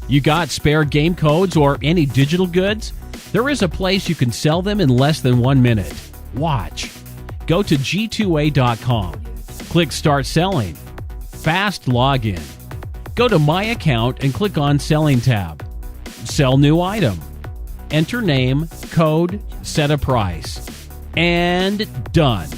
You got spare game codes or any digital goods? There is a place you can sell them in less than 1 minute. Watch. Go to g2a.com. Click Start Selling. Fast login. Go to My Account and click on Selling tab. Sell new item. Enter name, code, set a price. And done.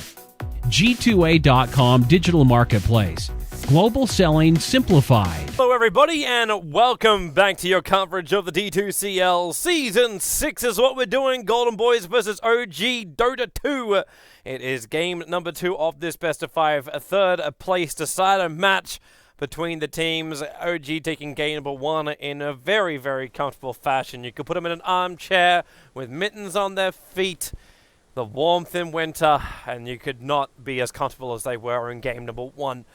G2A.com Digital Marketplace. Global selling simplified. Hello everybody and welcome back to your coverage of the D2CL. Season 6 is what we're doing. Golden Boys versus OG Dota 2. It is game number 2 of this best of 5. A third place decider match between the teams. OG taking game number 1 in a very, very comfortable fashion. You could put them in an armchair with mittens on their feet. The warmth in winter, and you could not be as comfortable as they were in game number 1.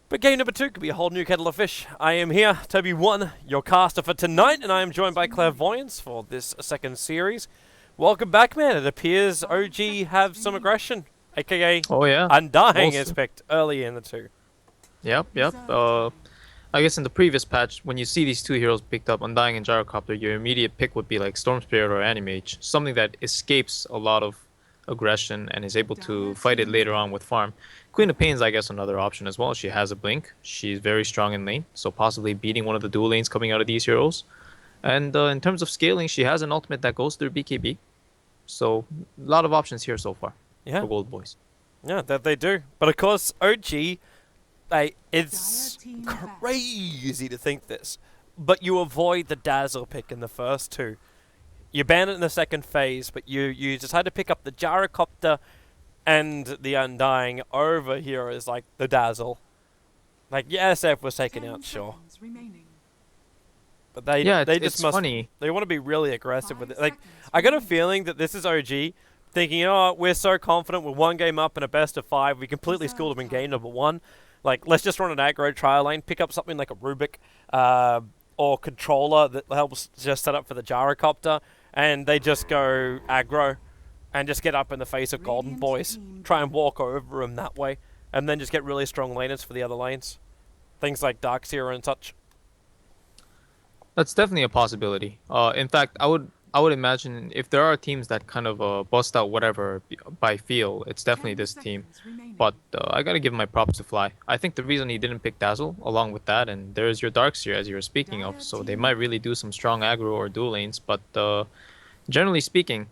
But game number 2 could be a whole new kettle of fish. I am here, Toby1, your caster for tonight, and I am joined by Clairvoyance for this second series. Welcome back, man. It appears OG have some aggression, aka Undying is picked early in the 2. Yep. I guess in the previous patch, when you see these two heroes picked up, Undying and Gyrocopter, your immediate pick would be like Storm Spirit or Animage, something that escapes a lot of aggression and is able to fight it later on with farm. Queen of Pain's, I guess, another option as well. She has a blink. She's very strong in lane, so possibly beating one of the dual lanes coming out of these heroes. And in terms of scaling, she has an ultimate that goes through BKB. So a lot of options here so far for Gold Boys. Yeah, that they do. But of course, OG, it's crazy to think this, but you avoid the Dazzle pick in the first 2. You ban it in the second phase, but you decide to pick up the Gyrocopter and the Undying over here is like the Dazzle. Like, yeah, SF was taken out, sure. But they just must. Funny. They want to be really aggressive with it. Like, I got a feeling that this is OG thinking, oh, we're so confident we're 1 game up in a best of 5. We completely schooled them in game number 1. Like, let's just run an aggro trial lane, pick up something like a Rubik or controller that helps just set up for the Gyrocopter, and they just go aggro and just get up in the face of Golden Boys, try and walk over them that way, and then just get really strong laners for the other lanes. Things like Darkseer and such. That's definitely a possibility. In fact, I would imagine if there are teams that kind of bust out whatever by feel, it's definitely this team. But I gotta give my props to Fly. I think the reason he didn't pick Dazzle, along with that, and there's your Darkseer as you were speaking of, so they might really do some strong aggro or dual lanes. But generally speaking,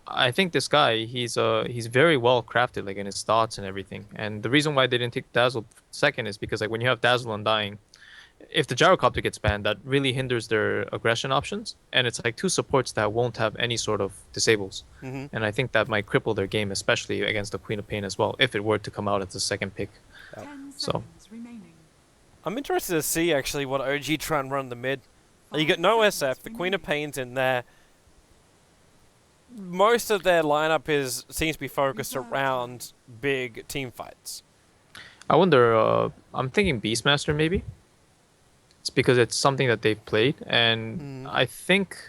I think this guy, he's very well crafted, like in his thoughts and everything. And the reason why they didn't take Dazzle second is because like when you have Dazzle Undying, if the Gyrocopter gets banned, that really hinders their aggression options, and it's like 2 supports that won't have any sort of disables. And I think that might cripple their game, especially against the Queen of Pain as well, if it were to come out as the second pick. So I'm interested to see actually what OG try and run the mid. You got no SF, the Queen of Pain's in there. Most of their lineup seems to be focused around big team fights. I wonder, I'm thinking Beastmaster maybe. It's because it's something that they've played, and I think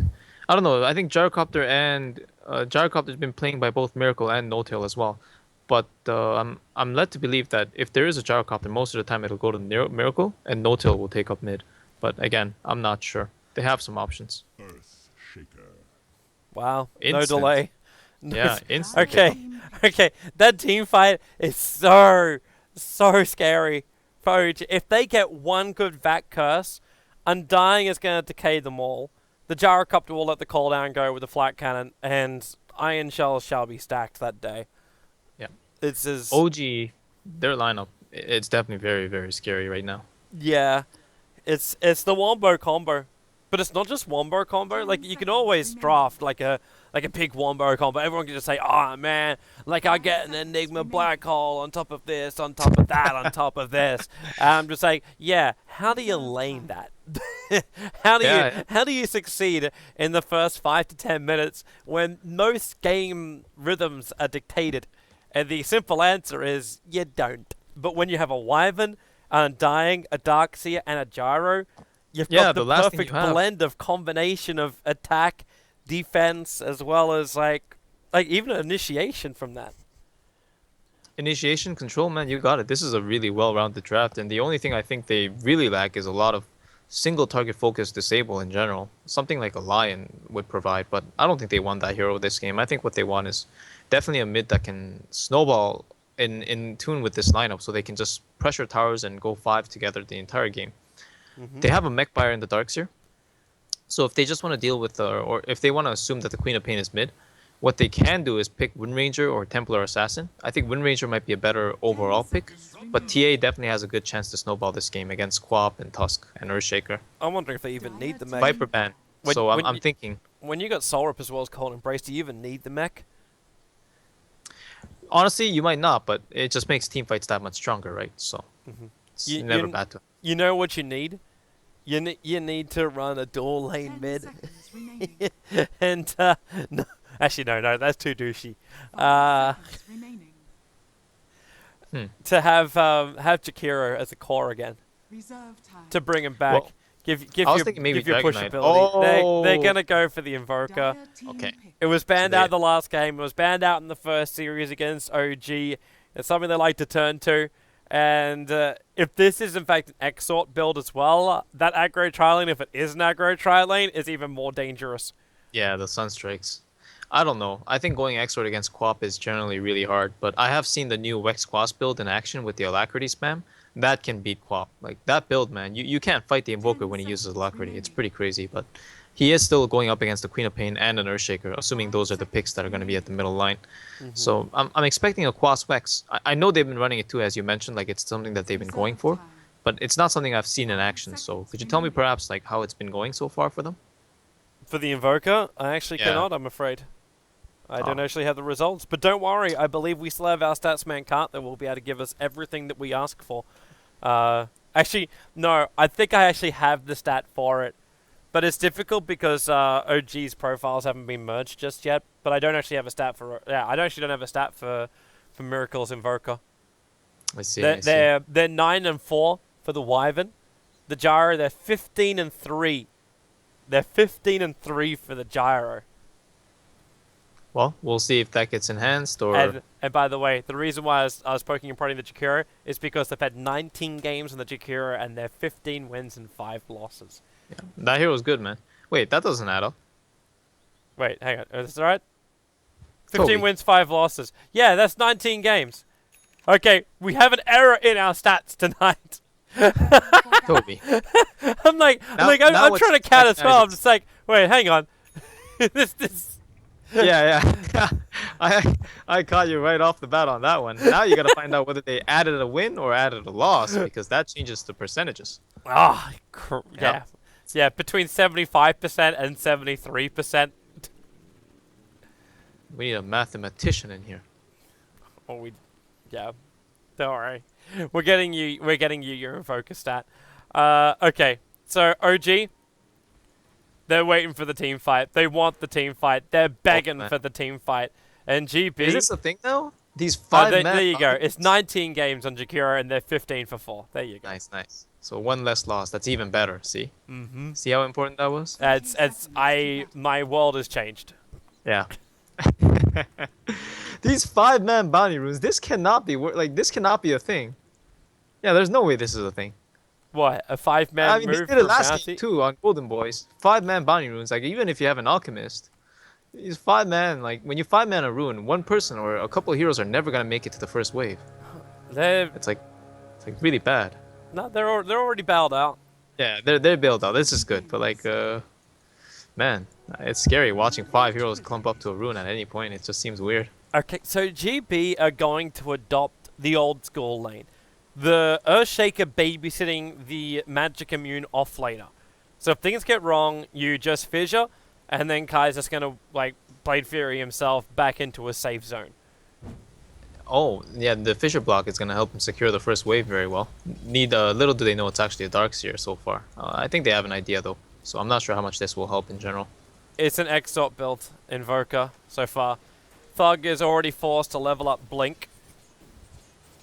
Gyrocopter and Gyrocopter's been playing by both Miracle and No-Tail as well. But I'm led to believe that if there is a Gyrocopter, most of the time it'll go to Miracle, and No-Tail will take up mid. But again, I'm not sure. They have some options. Wow, Instant. No delay. Yeah, instant. Okay, that team fight is so scary. If they get one good Vac Curse, Undying is going to decay them all. The Gyrocopter will let the cooldown go with the flat cannon, and Iron Shells shall be stacked that day. Yeah. It's as OG, their lineup, it's definitely very, very scary right now. Yeah. It's the Wombo combo. But it's not just Wombo combo. Like, you can always draft like a big Wombo combo. Everyone can just say, oh man, like I get an Enigma Black Hole on top of this, on top of that, on top of this. I'm just like, yeah, how do you lane that? How do you succeed in the first 5 to 10 minutes when most game rhythms are dictated? And the simple answer is you don't. But when you have a Wyvern, Undying, a Darkseer, and a Gyro, you've got the perfect blend of combination of attack, defense, as well as like even an initiation from that. Initiation, control, man, you got it. This is a really well-rounded draft, and the only thing I think they really lack is a lot of single target focus disable in general. Something like a Lion would provide, but I don't think they want that hero this game. I think what they want is definitely a mid that can snowball in tune with this lineup so they can just pressure towers and go 5 together the entire game. They have a mech buyer in the darks here. So if they just want to deal with or if they want to assume that the Queen of Pain is mid, what they can do is pick Wind Ranger or Templar Assassin. I think Wind Ranger might be a better overall pick, but TA definitely has a good chance to snowball this game against Quap and Tusk and Earthshaker. I'm wondering if they even need the mech. Viper ban. So I'm thinking. When you got Soul Rip as well as Cold Embrace, do you even need the mech? Honestly, you might not, but it just makes team fights that much stronger, right? So it's never bad to. You know what you need? You need to run a dual lane mid. And no, actually no, that's too douchey. To have Jakiro as a core again. To bring him back. Well, give I was your thinking maybe push Dragonite. ability. They're gonna go for the Invoker. Okay. It was banned out the last game. It was banned out in the first series against OG. It's something they like to turn to. And if this is in fact an Exort build as well, that aggro tri-lane, if it is an aggro tri-lane, is even more dangerous. Yeah, the Sunstrikes. I don't know. I think going Exort against Quap is generally really hard, but I have seen the new Wex Quas build in action with the Alacrity spam. That can beat Quap. Like, that build, man, you can't fight the Invoker when he uses Alacrity. It's pretty crazy, but he is still going up against the Queen of Pain and an Earthshaker, assuming those are the picks that are going to be at the middle line. So I'm expecting a Quas Wex. I know they've been running it too, as you mentioned, like it's something that they've been going for, but it's not something I've seen in action. So could you tell me perhaps like how it's been going so far for them? For the Invoker, I actually cannot, I'm afraid. I don't actually have the results. But don't worry, I believe we still have our Statsman cart that will be able to give us everything that we ask for. Actually, no, I think I actually have the stat for it. But it's difficult because OG's profiles haven't been merged just yet. But I don't actually have a stat for... Yeah, I don't have a stat for Miracle's Invoker. I see. They're 9-4 for the Wyvern. The Gyro, they're 15-3. They're 15-3 for the Gyro. Well, we'll see if that gets enhanced or... And by the way, the reason why I was poking and prodding the Jakiro is because they've had 19 games on the Jakiro and they're 15 wins and 5 losses. Yeah, that hero's good, man. Wait, that doesn't add up. Wait, hang on. Is that right? 15 Toby. wins, 5 losses. Yeah, that's 19 games. Okay, we have an error in our stats tonight. Toby. I'm I'm trying to count as well. I'm just like, wait, hang on. this. Yeah. I caught you right off the bat on that one. Now you got to find out whether they added a win or added a loss because that changes the percentages. Yeah, between 75% and 73%. We need a mathematician in here. Don't worry. We're getting you your Invoker stat. Okay, so OG, they're waiting for the team fight. They want the team fight. They're begging for the team fight. And GB... Is this a thing now? These 5 men... There you go. It's 19 games on Jakiro and they're 15-4. There you go. Nice. So 1 less loss. That's even better. See? See how important that was? My world has changed. Yeah. These 5-man bounty runes. This cannot be this cannot be a thing. Yeah, there's no way this is a thing. What, a 5-man I mean, move they did it for last bounty? game too on Golden Boys. 5-man bounty runes. Like even if you have an alchemist, these 5-man, like when you 5-man a rune, one person or a couple of heroes are never gonna make it to the first wave. It's like really bad. No, they're already bailed out. Yeah, they're bailed out. This is good, but like man, it's scary watching 5 heroes clump up to a rune at any point. It just seems weird. Okay, so GB are going to adopt the old school lane. The Earthshaker babysitting the Magic Immune offlaner. So if things get wrong, you just fissure, and then Kai's just gonna Blade Fury himself back into a safe zone. Oh, yeah, the Fissure block is gonna help him secure the first wave very well. Little do they know it's actually a Darkseer so far. I think they have an idea though, so I'm not sure how much this will help in general. It's an Exort build, Invoker, so far. Thug is already forced to level up Blink.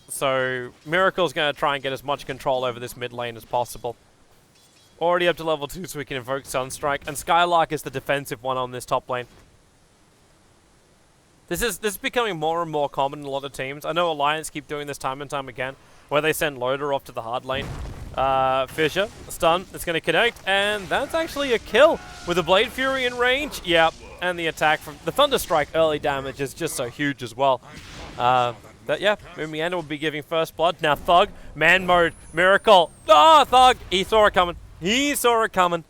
So Miracle's going to try and get as much control over this mid lane as possible. Already up to level 2 so we can invoke Sunstrike. And Skylark is the defensive one on this top lane. This is becoming more and more common in a lot of teams. I know Alliance keep doing this time and time again, where they send Loader off to the hard lane. Fisher, stun, it's going to connect, and that's actually a kill with the Blade Fury in range. Yep, and the attack from the Thunder Strike early damage is just so huge as well. But yeah, Mumianda will be giving first blood. Now Thug, man mode, Miracle. Ah, Thug, he saw it coming. He saw it coming.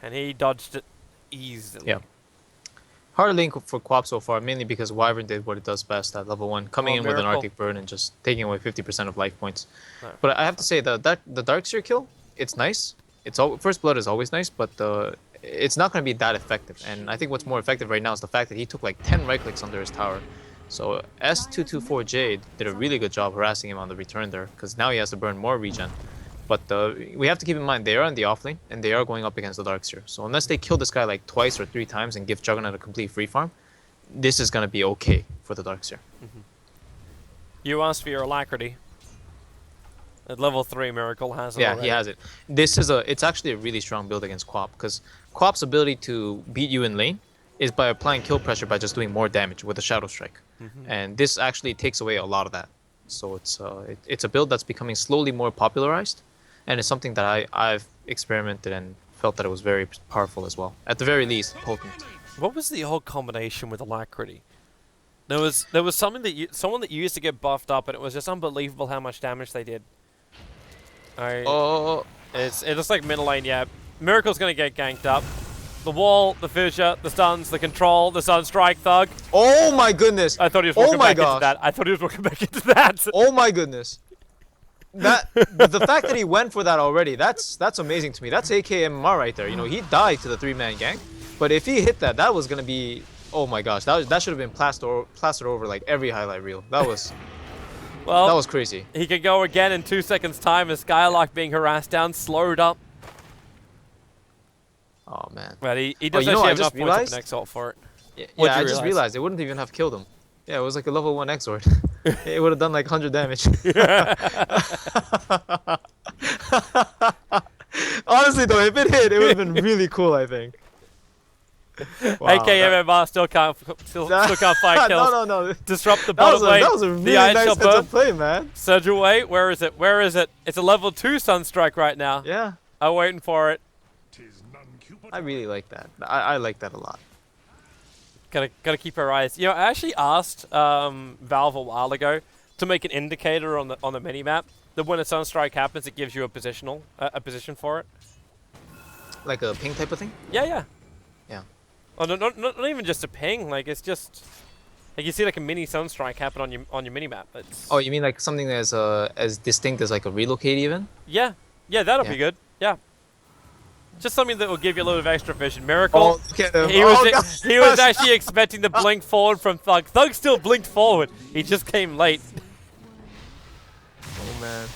And he dodged it easily. Yeah. Hard link for Quap so far, mainly because Wyvern did what it does best at level 1, coming in with an Miracle. Arctic Burn and just taking away 50% of life points. Right. But I have to say that the Darkseer kill, it's nice. First blood is always nice, but it's not going to be that effective. And I think what's more effective right now is the fact that he took like 10 right clicks under his tower. So S224J did a really good job harassing him on the return there, because now he has to burn more regen. But we have to keep in mind, they are in the offlane, and they are going up against the Darkseer. So unless they kill this guy like twice or 3 times and give Juggernaut a complete free farm, this is going to be okay for the Darkseer. You asked for your alacrity. At level 3, Miracle has it Yeah, already. he has it. It's actually a really strong build against Quap, because Quap's ability to beat you in lane is by applying kill pressure by just doing more damage with a Shadow Strike. And this actually takes away a lot of that. So it's a build that's becoming slowly more popularized, and it's something that I've experimented and felt that it was very powerful as well. At the very least, potent. What was the whole combination with alacrity? There was something that someone that used to get buffed up, and it was just unbelievable how much damage they did. Oh, It's just like middle lane, yeah. Miracle's gonna get ganked up. The wall, the fissure, the stuns, the control, the Sunstrike Thug. oh my goodness! I thought he was walking my back into gosh. that. I thought he was walking back into that. Oh my goodness! The fact that he went for that already, that's amazing to me. That's AKMR right there. You know, he died to the 3-man gank, but if he hit that, that was gonna be, oh my gosh, that should have been plastered over like every highlight reel. That was Well, that was crazy. he could go again in 2 seconds' time as Skylark being harassed down, slowed up. Oh man. But he does you know, actually I have just enough points realized- of an exalt for it. Yeah, What'd you I just realize? realized it wouldn't even have killed him. Yeah, it was like a level 1 Exort. It would have done like 100 damage. Honestly though, if it hit, it would have been really cool, I think. Wow, AKMMR still can't find kills. No. Disrupt the That was bottom lane. that was a really the Iron nice Shell heads up burn. play, man. Surge away. Where is it? Where is it? It's a level 2 Sunstrike right now. Yeah, I'm waiting for it. I really like that. I like that a lot. Gotta keep our eyes. You know, I actually asked Valve a while ago to make an indicator on the minimap that when a Sunstrike happens, it gives you a position for it. Like a ping type of thing? Yeah. Yeah. Oh, not even just a ping. Like it's just like you see like a mini Sunstrike happen on your minimap. It's Oh, you mean like something that's as distinct as like a relocate even? yeah, that'll Yeah. be good. Yeah. Just something that will give you a little bit of extra vision. Miracle. Oh, look at him. He was actually expecting the blink forward from Thug. Thug still blinked forward. He just came late. Oh man.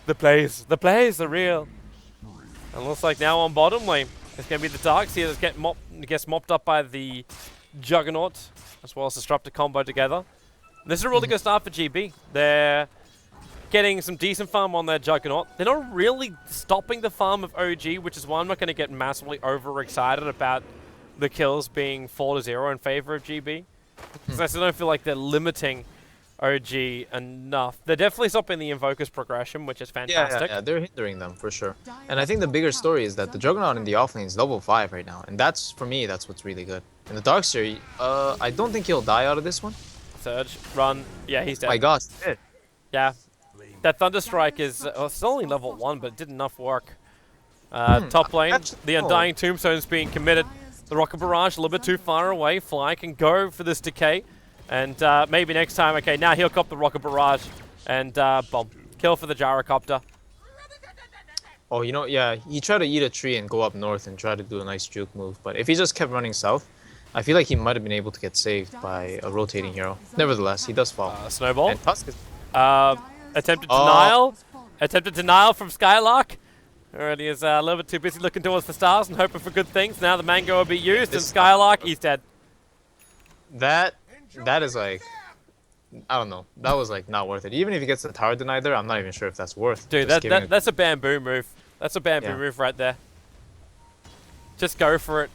The plays are real. And looks like now on bottom lane, it's going to be the Darkseer that gets mopped up by the Juggernaut, as well as Disruptor combo together. This is a really good start for GB. They're getting some decent farm on their Juggernaut. They're not really stopping the farm of OG, which is why I'm not going to get massively overexcited about the kills being 4-0 in favor of GB. Because I still don't feel like they're limiting OG enough. They're definitely stopping the Invoker's progression, which is fantastic. Yeah, they're hindering them for sure. And I think the bigger story is that the Juggernaut in the offlane is level 5 right now, and that's, for me, that's what's really good. And the Darkseer, I don't think he'll die out of this one. Surge, run. Yeah, he's dead. My gosh, shit. Yeah. That Thunderstrike is it's only level 1, but it did enough work. Top lane, actually- the Undying Tombstone's being committed. The Rocket Barrage a little bit too far away. Fly can go for this decay. And maybe next time, okay, now he'll cop the Rocket Barrage. And bomb. Kill for the Gyrocopter. Oh, you know, yeah, he tried to eat a tree and go up north and try to do a nice juke move. But if he just kept running south, I feel like he might have been able to get saved by a rotating hero. Nevertheless, he does fall. Snowball. And Tusk is... Attempted denial. Attempted denial from Skylark. Already is a little bit too busy looking towards the stars and hoping for good things. Now the Mango will be used, and Skylark, he's dead. That is like... I don't know. That was like not worth it. Even if he gets the tower denied there, I'm not even sure if that's worth. Dude, just giving it- that's a bamboo move. That's a bamboo move right there. Just go for it.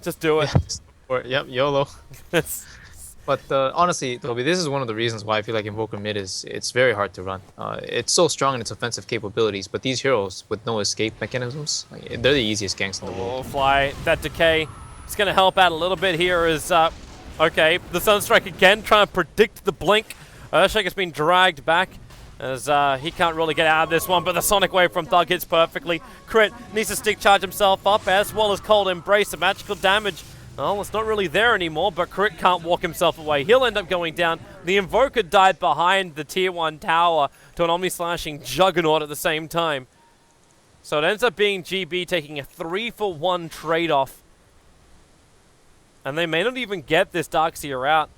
Just do it. Yep, YOLO. It's- But honestly, Toby, this is one of the reasons why I feel like Invoker mid it's very hard to run. It's so strong in its offensive capabilities, but these heroes with no escape mechanisms, like, they're the easiest ganks in the world. Fly, that decay is going to help out a little bit here as, okay, the Sunstrike again trying to predict the blink. Earthshaker's been dragged back as he can't really get out of this one, but the Sonic Wave from Thug hits perfectly. Crit needs to stick charge himself up as well as Cold Embrace, the magical damage. Well, it's not really there anymore, but Crit can't walk himself away. He'll end up going down. The Invoker died behind the Tier 1 tower to an Omni-slashing Juggernaut at the same time. So it ends up being GB taking a 3-for-1 trade-off. And they may not even get this Darkseer out,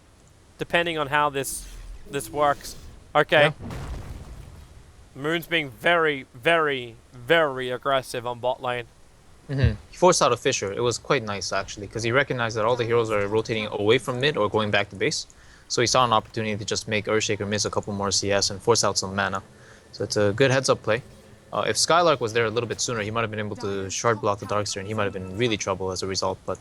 depending on how this works. Okay. Yeah. Moon's being very, very, very aggressive on bot lane. He forced out a Fissure. It was quite nice, actually, because he recognized that all the heroes are rotating away from mid or going back to base. So he saw an opportunity to just make Earthshaker miss a couple more CS and force out some mana. So it's a good heads-up play. If Skylark was there a little bit sooner, he might have been able to shard block the Darkseer, and he might have been in really trouble as a result. But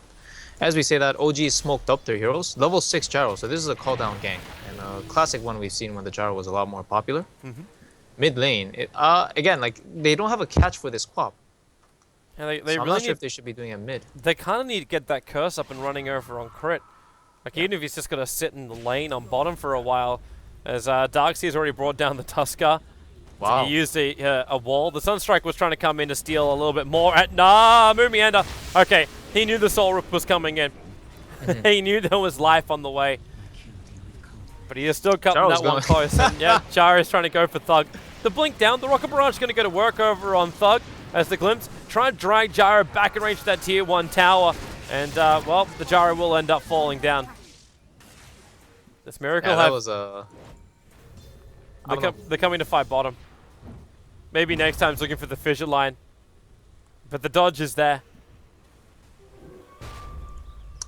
as we say that, OG smoked up their heroes. Level 6 Gyro, so this is a call-down gank. And a classic one we've seen when the Gyro was a lot more popular. Mid lane, again, like, they don't have a catch for this Quap. Yeah, they So really I'm not sure need, if they should be doing it mid. they kind of need to get that curse up and running over on Crit. Like, even if he's just going to sit in the lane on bottom for a while, as Darkseer's already brought down the Tusker. Wow. He used a wall. The Sunstrike was trying to come in to steal a little bit more. Moon Meander. Okay, he knew the Soul Rip was coming in. He knew there was life on the way. But he is still cutting that one close. And yeah, Gyro's trying to go for Thug. The blink down, the Rocket Barrage is going to go to work over on Thug as the Glimpse try and drag Gyro back in range to that Tier 1 tower. And, well, the Gyro will end up falling down. This Miracle Yeah, that was they're coming to fight bottom. Maybe next time it's looking for the fissure line. But the dodge is there.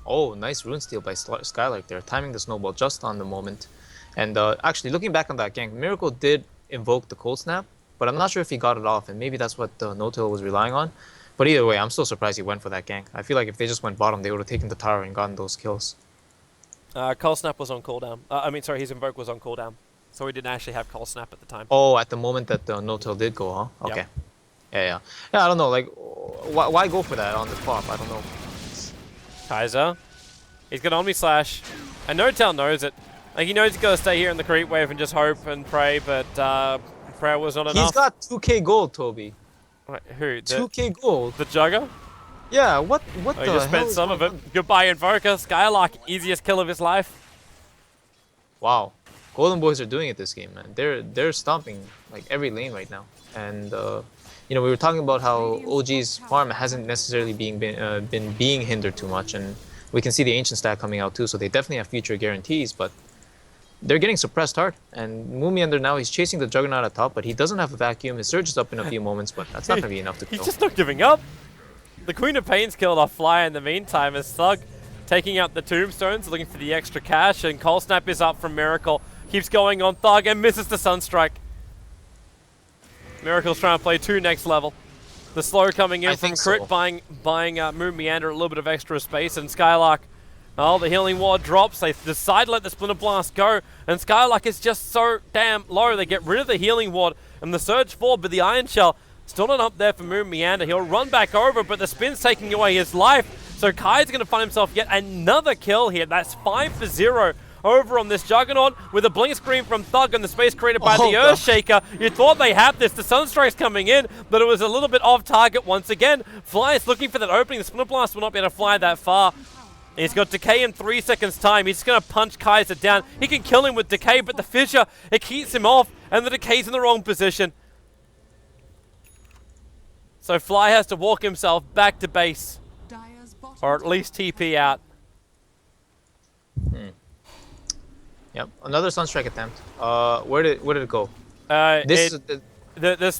Oh, nice rune steal by Skylark there, timing the snowball just on the moment. And actually, looking back on that gank, Miracle did invoke the Cold Snap, but I'm not sure if he got it off, and maybe that's what No-Till was relying on. But either way, I'm still surprised he went for that gank. I feel like if they just went bottom, they would have taken the tower and gotten those kills. Cold Snap was on cooldown. His invoke was on cooldown. So he didn't actually have Cold Snap at the time. Oh, at the moment that the No-Till did go, huh? Okay. Yep. Yeah, I don't know, like, why go for that on the Quap? I don't know. Kaiser. He's got Omni Slash. And No-Till knows it. Like, he knows he's got to stay here in the creep wave and just hope and pray, but prayer was not enough. He's got 2k gold, Toby. Wait, who? 2k gold? The Jugger? Yeah, what the He just spent some of it. Goodbye, Invoker. Skylark, easiest kill of his life. Wow. Golden Boys are doing it this game, man. They're stomping like every lane right now. And you know, we were talking about how OG's farm hasn't necessarily been being hindered too much, and we can see the ancient stat coming out too. So they definitely have future guarantees, but they're getting suppressed hard. And Moomiander now, he's chasing the Juggernaut at top, but he doesn't have a vacuum. His surge is up in a few moments, but that's not gonna be enough to kill. He's just not giving up. The Queen of Pain's killed off Fly in the meantime as Thug taking out the tombstones, looking for the extra cash, and Cold Snap is up from Miracle. Keeps going on Thug and misses the Sunstrike. Miracle's trying to play 2 next level. The slow coming in from Crit, buying Moon Meander a little bit of extra space, and Skylark. Oh, the healing ward drops. They decide to let the Splinter Blast go, and Skylark is just so damn low. They get rid of the healing ward and the surge forward, but the Iron Shell still not up there for Moon Meander. He'll run back over, but the spin's taking away his life. So Kai's going to find himself yet another kill here. That's 5 for 0 over on this Juggernaut with a blink screen from Thug and the space created by the Earthshaker. You thought they had this. The Sunstrike's coming in, but it was a little bit off target once again. Fly is looking for that opening. The Splinter Blast will not be able to fly that far. He's got Decay in 3 seconds time. He's just going to punch Kaiser down. He can kill him with Decay, but the Fissure, it keeps him off, and the Decay's in the wrong position. So Fly has to walk himself back to base, or at least TP out. Yep, another Sunstrike attempt. Where did it go? The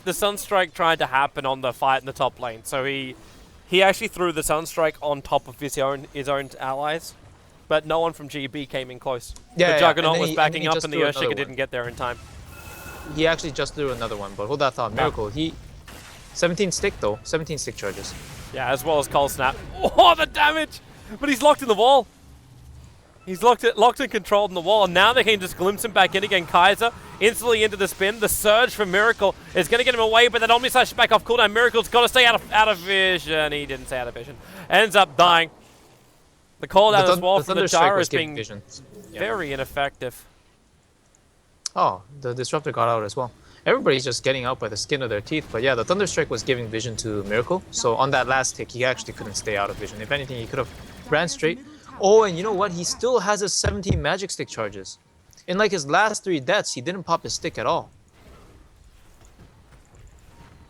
Sunstrike tried to happen on the fight in the top lane, so he actually threw the Sunstrike on top of his own allies, but no one from GB came in close. Yeah, the Juggernaut was he backing up, and the Earthshaker didn't get there in time. He actually just threw another one, but hold that thought. Miracle, 17 stick though, 17 stick charges. Yeah, as well as Cold Snap. Oh, the damage! But he's locked in the wall. He's locked and controlled in the wall, and now they can just glimpse him back in again. Kaiser instantly into the spin. The surge from Miracle is going to get him away, but that Omni Slash is back off cooldown. Miracle's got to stay out of vision. He didn't stay out of vision. Ends up dying. The cooldown as well from the Gyro is being very ineffective. Oh, the Disruptor got out as well. Everybody's just getting out by the skin of their teeth, but yeah, the Thunderstrike was giving vision to Miracle, so on that last tick, he actually couldn't stay out of vision. If anything, he could have ran straight. Oh, and you know what? He still has his 17 Magic Stick charges. In like his last 3 deaths, he didn't pop his stick at all.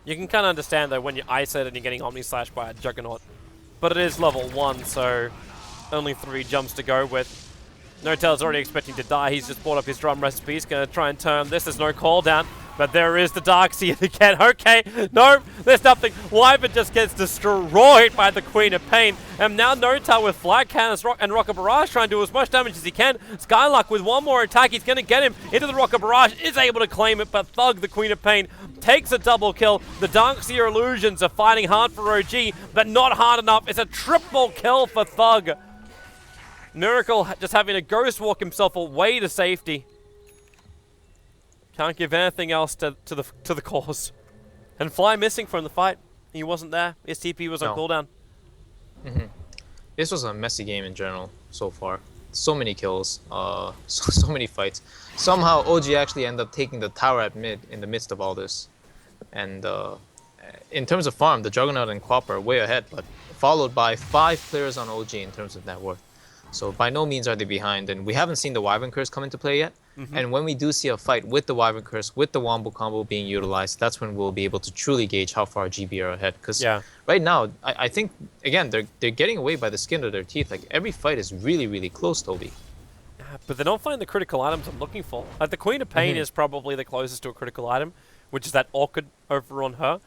You can kind of understand, though, when you ice it and you're getting Omni Slash by a Juggernaut. But it is level 1, so only 3 jumps to go with. No-Tail's already expecting to die. He's just brought up his drum recipe. He's going to try and turn this. There's no cooldown. But there is the Darkseer again. Okay, nope, there's nothing. Wyvern just gets destroyed by the Queen of Pain. And now No-Tail with Flat Cannons and Rocket Barrage trying to do as much damage as he can. Skylark with one more attack. He's going to get him into the Rocket Barrage. Is able to claim it, but Thug, the Queen of Pain, takes a double kill. The Darkseer Illusions are fighting hard for OG, but not hard enough. It's a triple kill for Thug. Miracle just having to ghost walk himself away to safety. Can't give anything else to the cause. And Fly missing from the fight. He wasn't there. His TP was on cooldown. This was a messy game in general so far. So many kills, so many fights. Somehow OG actually ended up taking the tower at mid in the midst of all this. And in terms of farm, the Juggernaut and Quap are way ahead, but followed by 5 players on OG in terms of net worth. So by no means are they behind, and we haven't seen the Wyvern Curse come into play yet. And when we do see a fight with the Wyvern Curse, with the Wombo combo being utilized, that's when we'll be able to truly gauge how far GB are ahead. Because right now, I think, again, they're getting away by the skin of their teeth. Like, every fight is really, really close, Toby. But they don't find the critical items I'm looking for. Like, the Queen of Pain is probably the closest to a critical item, which is that Orchid over on her.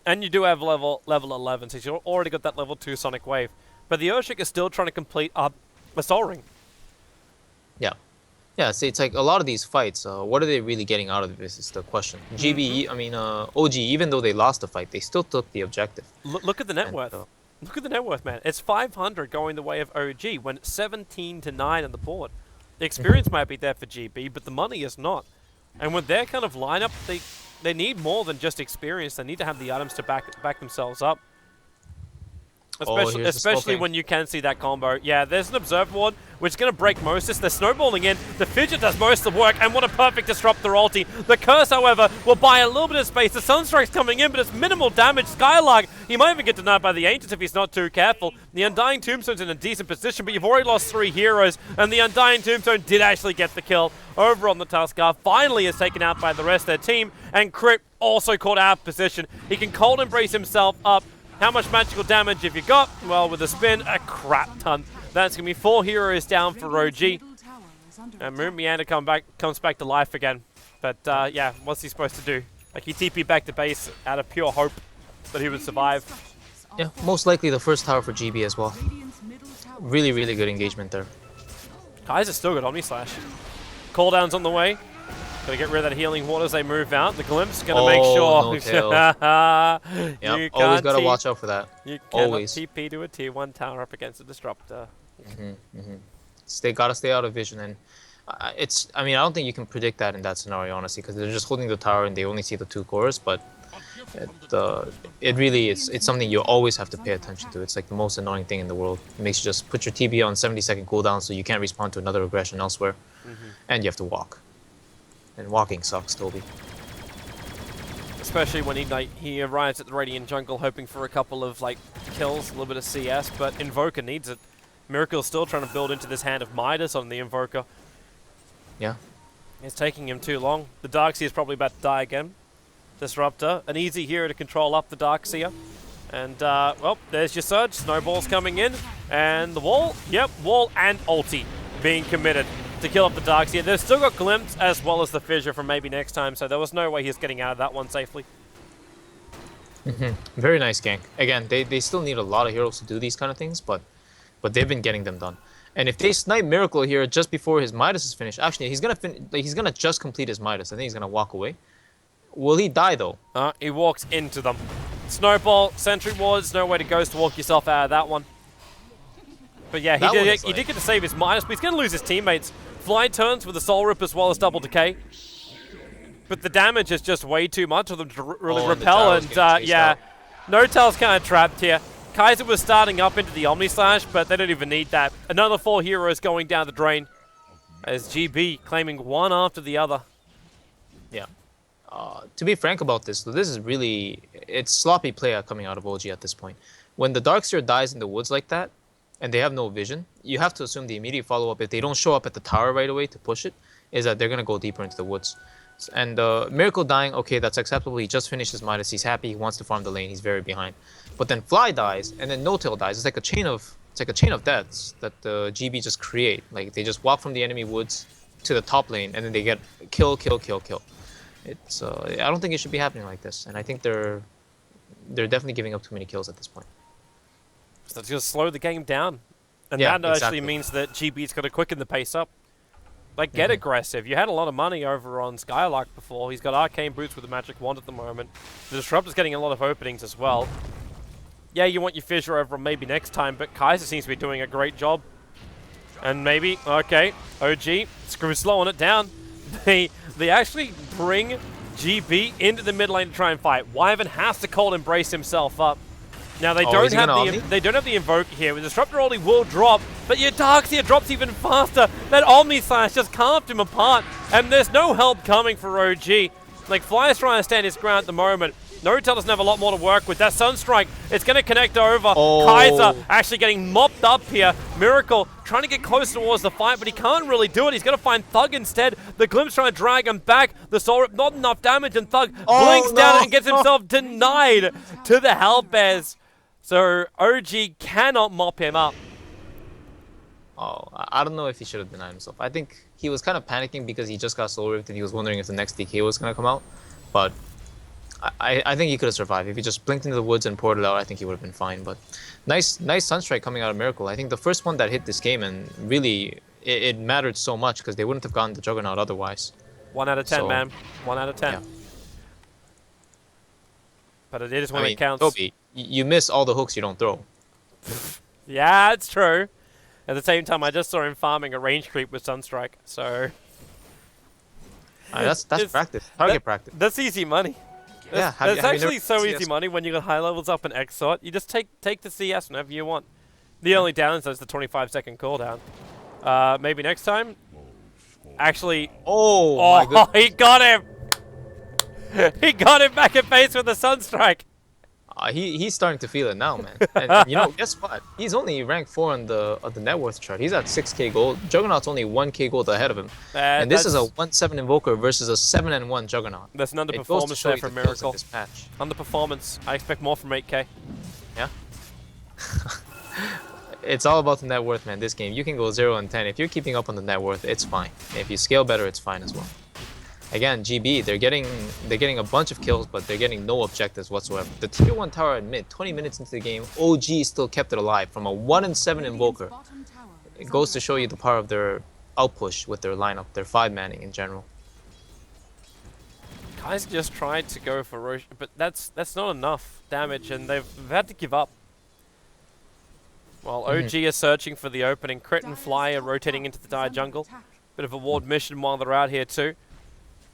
And you do have level 11, so you've already got that level 2 Sonic Wave. But the Urshik is still trying to complete a Soul Ring. Yeah. Yeah, see, it's like a lot of these fights, what are they really getting out of this is the question. GB, I mean, OG, even though they lost the fight, they still took the objective. Look at the net worth. Look at the net worth, man. It's 500 going the way of OG when 17-9 on the board. The experience might be there for GB, but the money is not. And with their kind of lineup, they need more than just experience. They need to have the items to back themselves up. Especially when you can see that combo. Yeah, there's an Observe Ward, which is going to break Moses. They're snowballing in. The Fidget does most of the work, and what a perfect Disruptor ulti. The Curse, however, will buy a little bit of space. The Sunstrike's coming in, but it's minimal damage. Skylark, he might even get denied by the Ancients if he's not too careful. The Undying Tombstone's in a decent position, but you've already lost 3 heroes, and the Undying Tombstone did actually get the kill over on the Tuskar. Finally is taken out by the rest of their team, and Crypt also caught out of position. He can Cold Embrace himself up. How much magical damage have you got? Well, with a spin, a crap ton. That's going to be 4 heroes down for OG. And Moon Meander comes back to life again. But, yeah, what's he supposed to do? Like, he TP'd back to base out of pure hope that he would survive. Yeah, most likely the first tower for GB as well. Really, really good engagement there. Kaiser's still got Omni Slash. Cooldown's on the way. Gotta get rid of that healing water as they move out. The Glimpse gonna make sure. Yep, always gotta watch out for that. You cannot TP to a tier 1 tower up against a Disruptor. They gotta stay out of vision, and I mean, I don't think you can predict that in that scenario, honestly, because they're just holding the tower and they only see the 2 cores. But it really is. It's something you always have to pay attention to. It's like the most annoying thing in the world. It makes you just put your TB on 70-second cooldown so you can't respond to another aggression elsewhere, and you have to walk. And walking sucks, Toby. Especially when he arrives at the Radiant Jungle hoping for a couple of kills, a little bit of CS, but Invoker needs it. Miracle's still trying to build into this hand of Midas on the Invoker. Yeah. It's taking him too long. The Darkseer is probably about to die again. Disruptor, an easy hero to control up the Darkseer. And, well, there's your Surge. Snowball's coming in. And the wall. Yep, wall and ulti being committed to kill up the Darkseer. They've still got Glimpse as well as the Fissure from maybe next time, so there was no way he's getting out of that one safely. Very nice gank. Again, they still need a lot of heroes to do these kind of things, but they've been getting them done. And if they snipe Miracle here just before his Midas is finished, actually he's gonna just complete his Midas. I think he's gonna walk away. Will he die though? He walks into them. Snowball, Sentry Wards, no way to Ghost Walk yourself out of that one. But yeah, he did get to save his minus, but he's going to lose his teammates. Fly turns with the Soul Rip as well as Double Decay. But the damage is just way too much for them to really repel, and yeah, Notel's kind of trapped here. Kaiser was starting up into the Omni Slash, but they don't even need that. Another 4 heroes going down the drain as GB claiming one after the other. Yeah. To be frank about this, this is really, it's sloppy play coming out of OG at this point. When the Darkseer dies in the woods like that, and they have no vision, you have to assume the immediate follow-up, if they don't show up at the tower right away to push it, is that they're going to go deeper into the woods. And Miracle dying, okay, that's acceptable. He just finished his Midas. He's happy. He wants to farm the lane. He's very behind. But then Fly dies, and then No-Tail dies. It's like a chain of deaths that the GB just create. Like they just walk from the enemy woods to the top lane, and then they get kill. It's I don't think it should be happening like this. And I think they're definitely giving up too many kills at this point. So it's going to slow the game down, and yeah, that actually means that GB's got to quicken the pace up. Like, get aggressive. You had a lot of money over on Skylark before. He's got Arcane Boots with the Magic Wand at the moment. The Disruptor's getting a lot of openings as well. Yeah, you want your Fissure over on maybe next time, but Kaiser seems to be doing a great job. And maybe, okay, OG, screw slowing it down. They actually bring GB into the mid lane to try and fight. Wyvern has to cold embrace himself up. Now they don't have the Invoke here. The Disruptor only will drop, but your Darkseer drops even faster. That Omni Slash just carved him apart, and there's no help coming for OG. Like, Fly's trying to stand his ground at the moment. Notel doesn't have a lot more to work with. That Sunstrike, it's going to connect over. Kaiser actually getting mopped up here. Miracle trying to get close towards the fight, but he can't really do it. He's going to find Thug instead. The Glimpse trying to drag him back. The Soul Rip, not enough damage, and Thug blinks down and gets himself denied to the Hellbears. So OG cannot mop him up. Oh, I don't know if he should have denied himself. I think he was kind of panicking because he just got Soul Ripped and he was wondering if the next DK was going to come out. But I think he could have survived. If he just blinked into the woods and poured it out, I think he would have been fine. But nice Sunstrike coming out of Miracle. I think the first one that hit this game, and really it mattered so much because they wouldn't have gotten the Juggernaut otherwise. 1 out of 10, man. 1 out of 10. Yeah. But it is when it counts. Toby, you miss all the hooks you don't throw. Yeah, it's true. At the same time, I just saw him farming a range creep with Sunstrike, so... That's practice. Target practice. That's easy money. Yeah, That's actually so easy money when you got high levels up in Exort. You just take the CS whenever you want. The only downside is the 25-second cooldown. Maybe next time? Actually... Oh my he got him! He got him back at base with the Sunstrike! He's starting to feel it now, man. And you know, guess what? He's only ranked 4 on the net worth chart. He's at 6k gold. Juggernaut's only 1k gold ahead of him. And this is a 1-7 Invoker versus a 7-1 Juggernaut. That's an underperformance there for Miracle. Underperformance. I expect more from 8k. Yeah. It's all about the net worth, man. This game, you can go 0 and 10. If you're keeping up on the net worth, it's fine. If you scale better, it's fine as well. Again, GB, they're getting a bunch of kills, but they're getting no objectives whatsoever. The tier 1 tower at mid, 20 minutes into the game, OG still kept it alive from a 1-7 Invoker. It goes to show you the power of their outpush with their lineup, their 5-manning in general. Guys just tried to go for Roche, but that's not enough damage, and they've had to give up. While OG is searching for the opening, Crit and Fly are rotating into the dire jungle. Bit of a ward mission while they're out here too.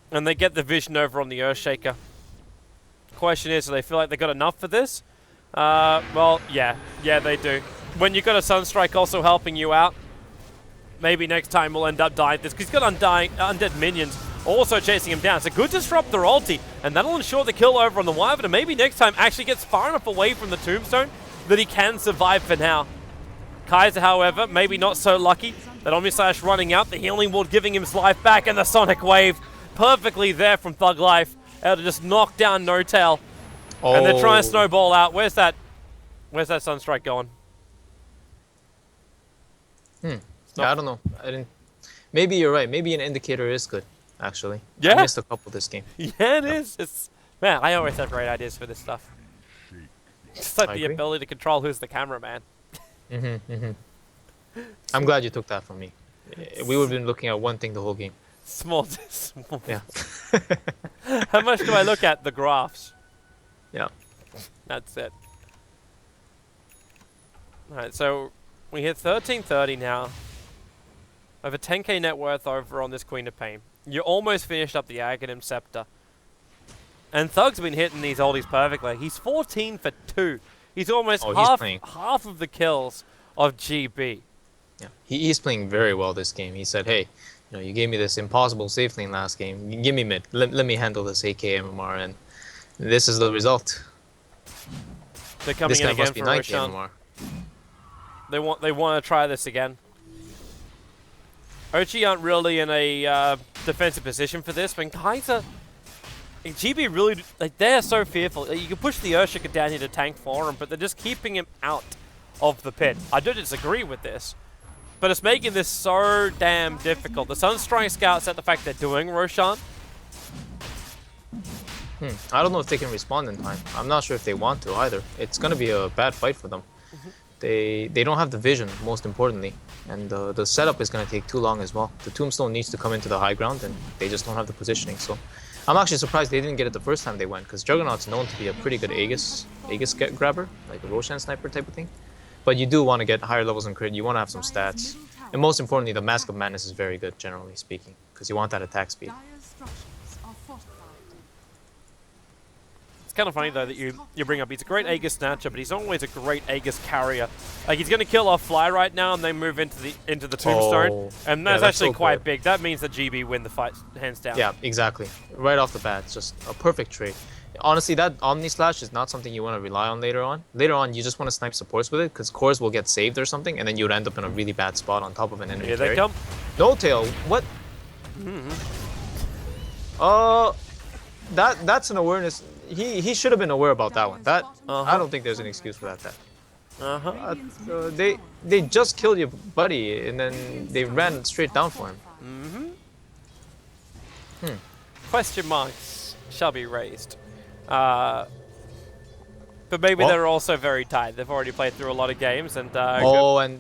And they get the vision over on the Earthshaker. Question is, do they feel like they got enough for this? Well, yeah, they do. When you got a Sunstrike also helping you out, maybe next time we'll end up dying this, because he's got undead minions also chasing him down. It's a good disruptor ulti, and that'll ensure the kill over on the Wyvern, and maybe next time actually gets far enough away from the Tombstone that he can survive for now. Kaiser, however, maybe not so lucky. That Omni Slash running out, the healing ward giving him his life back, and the Sonic Wave perfectly there from Thug Life, able to just knock down No-Tail. And they're trying to snowball out. Where's that Sunstrike going? Yeah, I don't know. Maybe you're right. Maybe an indicator is good, actually. Yeah. I missed a couple this game. Yeah, it is. Man, I always have great ideas for this stuff. Just like the ability to control who's the cameraman. I'm glad you took that from me. We would have been looking at one thing the whole game. Small. Yeah. How much do I look at? The graphs. Yeah. That's it. Alright, so We hit 1330 now. Over 10k net worth over on this Queen of Pain. You almost finished up the Aghanim Scepter. And Thug's been hitting these oldies perfectly. He's 14 for 2. He's almost half of the kills of GB. Yeah, he's playing very well this game. He said, hey, you gave me this impossible safe lane last game. You give me mid. Let me handle this AK MMR, and this is the result. They're coming in again for Roshan. MMR. They want to try this again. OG aren't really in a defensive position for this, but Kaiser, GB really, they're so fearful. You can push the Earthshaker down here to tank for him, but they're just keeping him out of the pit. I don't disagree with this, but it's making this so damn difficult. The Sunstrike Scouts at the fact they're doing Roshan. I don't know if they can respond in time. I'm not sure if they want to either. It's going to be a bad fight for them. They don't have the vision, most importantly, and the setup is going to take too long as well. The Tombstone needs to come into the high ground, and they just don't have the positioning. So I'm actually surprised they didn't get it the first time they went, because Juggernaut's known to be a pretty good Aegis grabber, like a Roshan sniper type of thing. But you do want to get higher levels in crit. You want to have some stats, and most importantly, the Mask of Madness is very good, generally speaking, because you want that attack speed. Kind of funny though that you bring up. He's a great Aegis snatcher, but he's always a great Aegis carrier. Like he's going to kill off Fly right now, and then move into the Tombstone, and that's actually so quite big. That means that GB win the fight hands down. Yeah, exactly. Right off the bat, it's just a perfect trade. Honestly, that Omni Slash is not something you want to rely on later on. Later on, you just want to snipe supports with it, because cores will get saved or something, and then you would end up in a really bad spot on top of an enemy. Here they come. No tail. What? That's an awareness. He should have been aware about that one. I don't think there's an excuse for that. They just killed your buddy, and then they ran straight down for him. Question marks shall be raised. But maybe they're also very tired. They've already played through a lot of games, and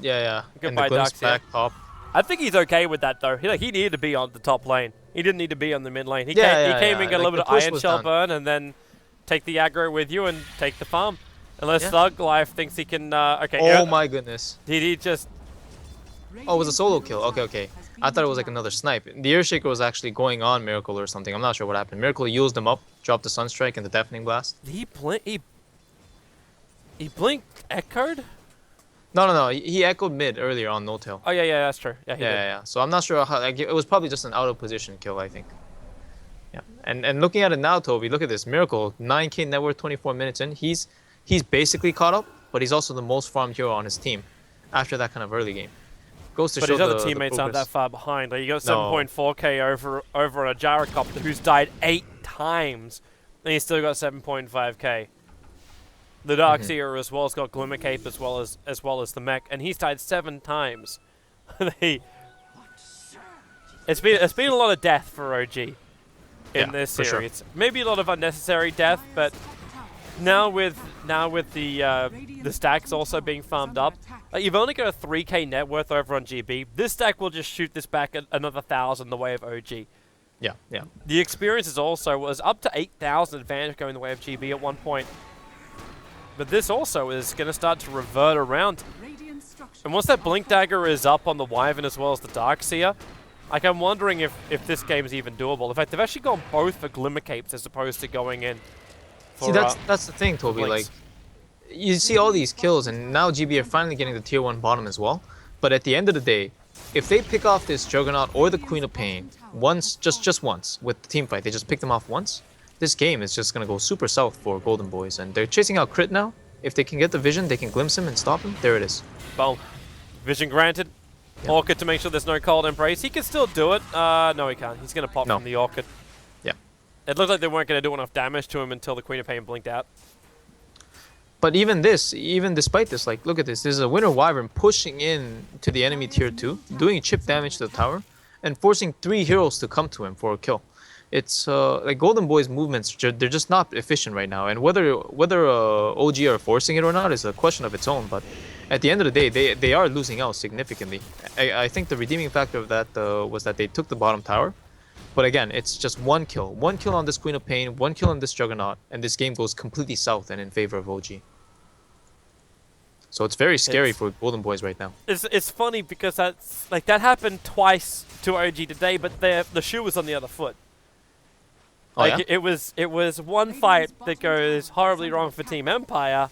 yeah. Goodbye, Darks. I think he's okay with that though. He needed to be on the top lane. He didn't need to be on the mid lane. He came in, got a little bit of Iron Shell burn, and then take the aggro with you and take the farm. Unless Thug Life thinks he can. Okay. Oh my goodness. Did he just? Oh, it was a solo kill. Okay. I thought it was like another snipe. The Earthshaker was actually going on Miracle or something. I'm not sure what happened. Miracle used him up, dropped the Sunstrike and the Deafening Blast. He blinked echoed? No. He echoed mid earlier on No Tail. Oh yeah, that's true. Yeah, he did. Yeah. So I'm not sure how. Like, it was probably just an out of position kill, I think. Yeah. And looking at it now, Toby, look at this. Miracle, 9k net worth, 24 minutes in. He's basically caught up, but he's also the most farmed hero on his team after that kind of early game. Goes to but show his other teammates aren't that far behind. Like, you got 7.4k over on a Gyrocopter who's died 8 times, and he's still got 7.5k. The Darkseer as well has got Glimmer Cape as well as the mech, and he's died 7 times. It's been a lot of death for OG in this series. Sure. Maybe a lot of unnecessary death, but now with the stacks also being farmed up, you've only got a 3k net worth over on GB. This stack will just shoot this back another 1,000 the way of OG. Yeah. The experience was up to 8,000 advantage going the way of GB at one point. But this also is going to start to revert around. And once that Blink Dagger is up on the Wyvern as well as the Darkseer, like, I'm wondering if this game is even doable. In fact, they've actually gone both for Glimmer Capes as opposed to going in for, see, that's the thing, Toby. Blinks. Like, you see all these kills, and now GB are finally getting the tier 1 bottom as well. But at the end of the day, if they pick off this Juggernaut or the Queen of Pain once, just once, with the team fight, they just pick them off once, this game is just going to go super south for Golden Boys. And they're chasing out Crit now. If they can get the vision, they can glimpse him and stop him. There it is. Boom. Vision granted. Yep. Orchid to make sure there's no Cold Embrace. He can still do it. No, he can't. He's going to pop from the Orchid. Yeah. It looked like they weren't going to do enough damage to him until the Queen of Pain blinked out. But even despite this, like, look at this. There's a Winter Wyvern pushing in to the enemy tier 2, doing chip damage to the tower, and forcing 3 heroes to come to him for a kill. It's like Golden Boy's movements, they're just not efficient right now. And whether OG are forcing it or not is a question of its own. But at the end of the day, they are losing out significantly. I think the redeeming factor of that was that they took the bottom tower. But again, it's just one kill on this Queen of Pain, 1 kill on this Juggernaut, and this game goes completely south and in favor of OG. So it's very scary for Golden Boys right now. It's funny because that's like that happened twice to OG today, but the shoe was on the other foot. Oh, Like yeah? it was one fight that goes horribly wrong for Team Empire,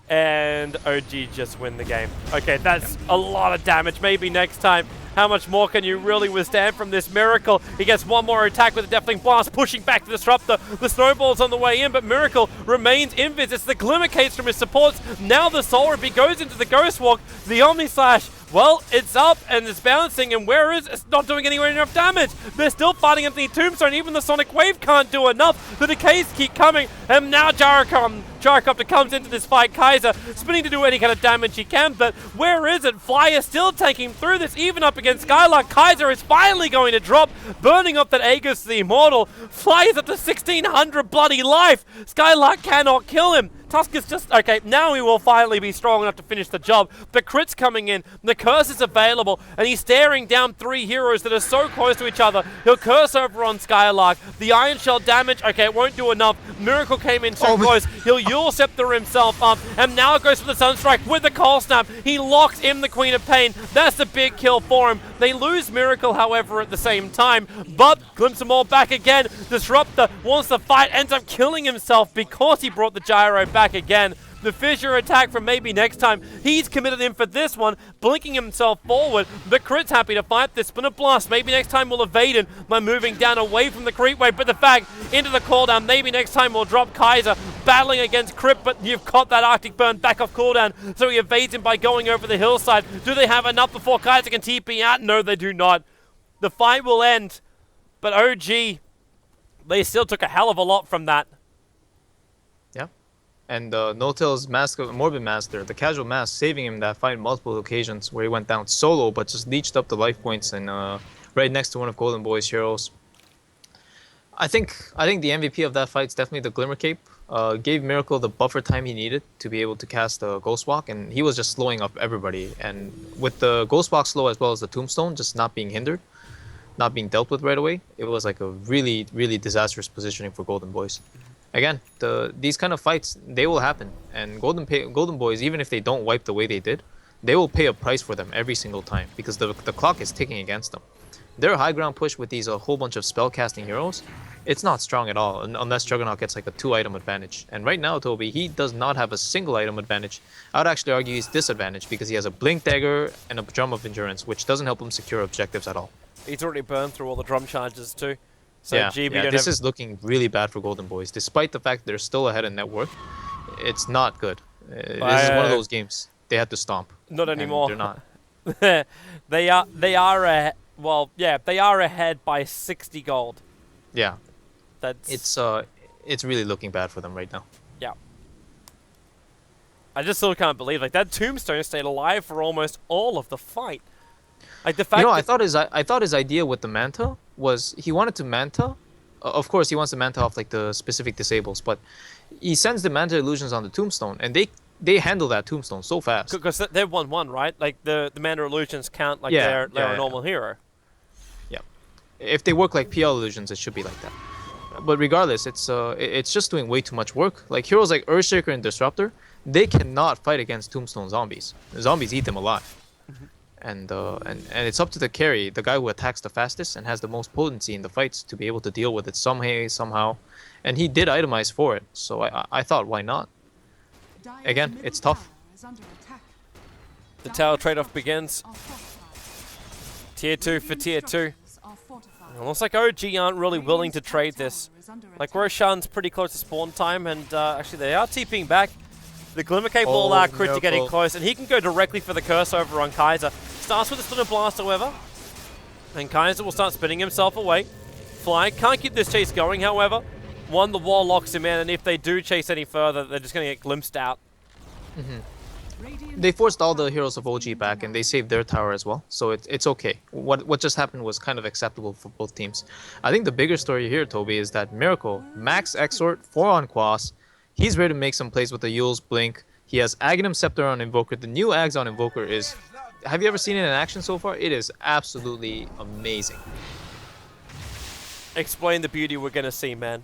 and OG just win the game. Okay, that's a lot of damage. Maybe next time. How much more can you really withstand from this Miracle? He gets one more attack with a Deafening Blast, pushing back the Disruptor. The Snowball's on the way in, but Miracle remains invis. It's the Glimmer Case from his supports. Now the Soul Rip, he goes into the Ghost Walk. The Omni Slash, well, it's up and it's bouncing, and where is it? It's not doing anywhere enough damage. They're still fighting Anthony Tombstone. Even the Sonic Wave can't do enough. The decays keep coming, and now Gyrocopter comes into this fight. Kaiser spinning to do any kind of damage he can, but where is it? Flyer still taking through this, even up against Skylark. Kaiser is finally going to drop, burning up that Aegis the Immortal. Flyers up to 1600 bloody life. Skylark cannot kill him. Tusk is just, okay, now he will finally be strong enough to finish the job. The crit's coming in, the curse is available, and he's staring down three heroes that are so close to each other. He'll curse over on Skylark. The Iron Shell damage, okay, it won't do enough. Miracle came in too close. He'll Yule Scepter himself up, and now goes for the Sunstrike with the Cold Snap. He locks in the Queen of Pain. That's a big kill for him. They lose Miracle, however, at the same time, but glimpse them all back again. Disruptor wants to fight, ends up killing himself because he brought the Gyro back again. The fissure attack from maybe next time. He's committed in for this one, blinking himself forward. The crit's happy to fight this. Spin a blast. Maybe next time we'll evade him by moving down away from the creep wave. But the fact into the cooldown. Maybe next time we'll drop Kaiser battling against Crypt, but you've got that Arctic Burn back off cooldown. So he evades him by going over the hillside. Do they have enough before Kaiser can TP out? No, they do not. The fight will end. But OG, they still took a hell of a lot from that. Yeah. And No-Tail's Morbid Master, the casual mask, saving him that fight on multiple occasions where he went down solo but just leached up the life points and right next to one of Golden Boy's heroes. I think the MVP of that fight is definitely the Glimmer Cape. Gave Miracle the buffer time he needed to be able to cast the Ghost Walk, and he was just slowing up everybody. And with the Ghost Walk slow as well as the Tombstone just not being hindered, not being dealt with right away, it was like a really, really disastrous positioning for Golden Boys. Again, these kind of fights, they will happen. And Golden Boys, even if they don't wipe the way they did, they will pay a price for them every single time because the clock is ticking against them. Their high ground push with these whole bunch of spell casting heroes, it's not strong at all unless Juggernaut gets like a 2-item advantage. And right now, Toby, he does not have a single item advantage. I would actually argue he's disadvantaged because he has a Blink Dagger and a Drum of Endurance, which doesn't help him secure objectives at all. He's already burned through all the drum charges too. So yeah, GB this is looking really bad for Golden Boys. Despite the fact they're still ahead in net worth, it's not good. This is one of those games they had to stomp. Not anymore. They're not. they are ahead by 60 gold. Yeah. That's it's really looking bad for them right now. Yeah. I just still can't believe like that Tombstone stayed alive for almost all of the fight. Like the fact I thought his idea with the Manta was he wanted to Manta. Of course, he wants to Manta off like the specific disables, but he sends the Manta illusions on the Tombstone, and they handle that Tombstone so fast. Because they're 1-1, right? Like the Manta illusions count like they're a normal hero. Yeah, if they work like PL illusions, it should be like that. But regardless, it's just doing way too much work. Like heroes like Earthshaker and Disruptor, they cannot fight against Tombstone zombies. The zombies eat them alive. And it's up to the carry, the guy who attacks the fastest and has the most potency in the fights, to be able to deal with it somehow. And he did itemize for it, so I thought, why not? Again, it's tough. The tower trade-off begins. Tier 2 for Tier 2. It looks like OG aren't really willing to trade this. Like Roshan's pretty close to spawn time, and actually they are TPing back. The Glimmer Cape will allow Crit to getting close, and he can go directly for the curse over on Kaiser. Starts with a Splinter Blast, however, and Kaiser will start spinning himself away. Fly can't keep this chase going, however. The wall locks him in, and if they do chase any further, they're just going to get glimpsed out. They forced all the heroes of OG back, and they saved their tower as well, so it's okay. What just happened was kind of acceptable for both teams. I think the bigger story here, Toby, is that Miracle, Max Exort, 4 on Quas, he's ready to make some plays with the Yule's Blink. He has Aghanim Scepter on Invoker. The new Ags on Invoker is... Have you ever seen it in action so far? It is absolutely amazing. Explain the beauty we're going to see, man.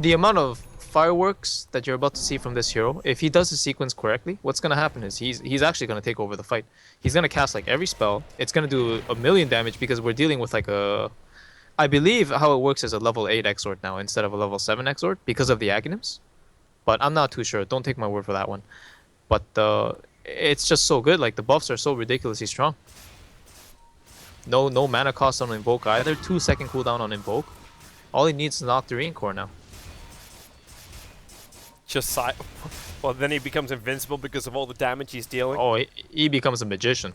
The amount of fireworks that you're about to see from this hero, if he does the sequence correctly, what's gonna happen is he's actually gonna take over the fight. He's gonna cast like every spell. It's gonna do a million damage because we're dealing with like a, I believe how it works is a level 8 Exort now instead of a level 7 Exort because of the Aghanims. But I'm not too sure. Don't take my word for that one. But it's just so good. Like the buffs are so ridiculously strong. No mana cost on Invoke either. 2-second cooldown on Invoke. All he needs is an Octarine Core now. Just well, then he becomes invincible because of all the damage he's dealing. Oh, he becomes a magician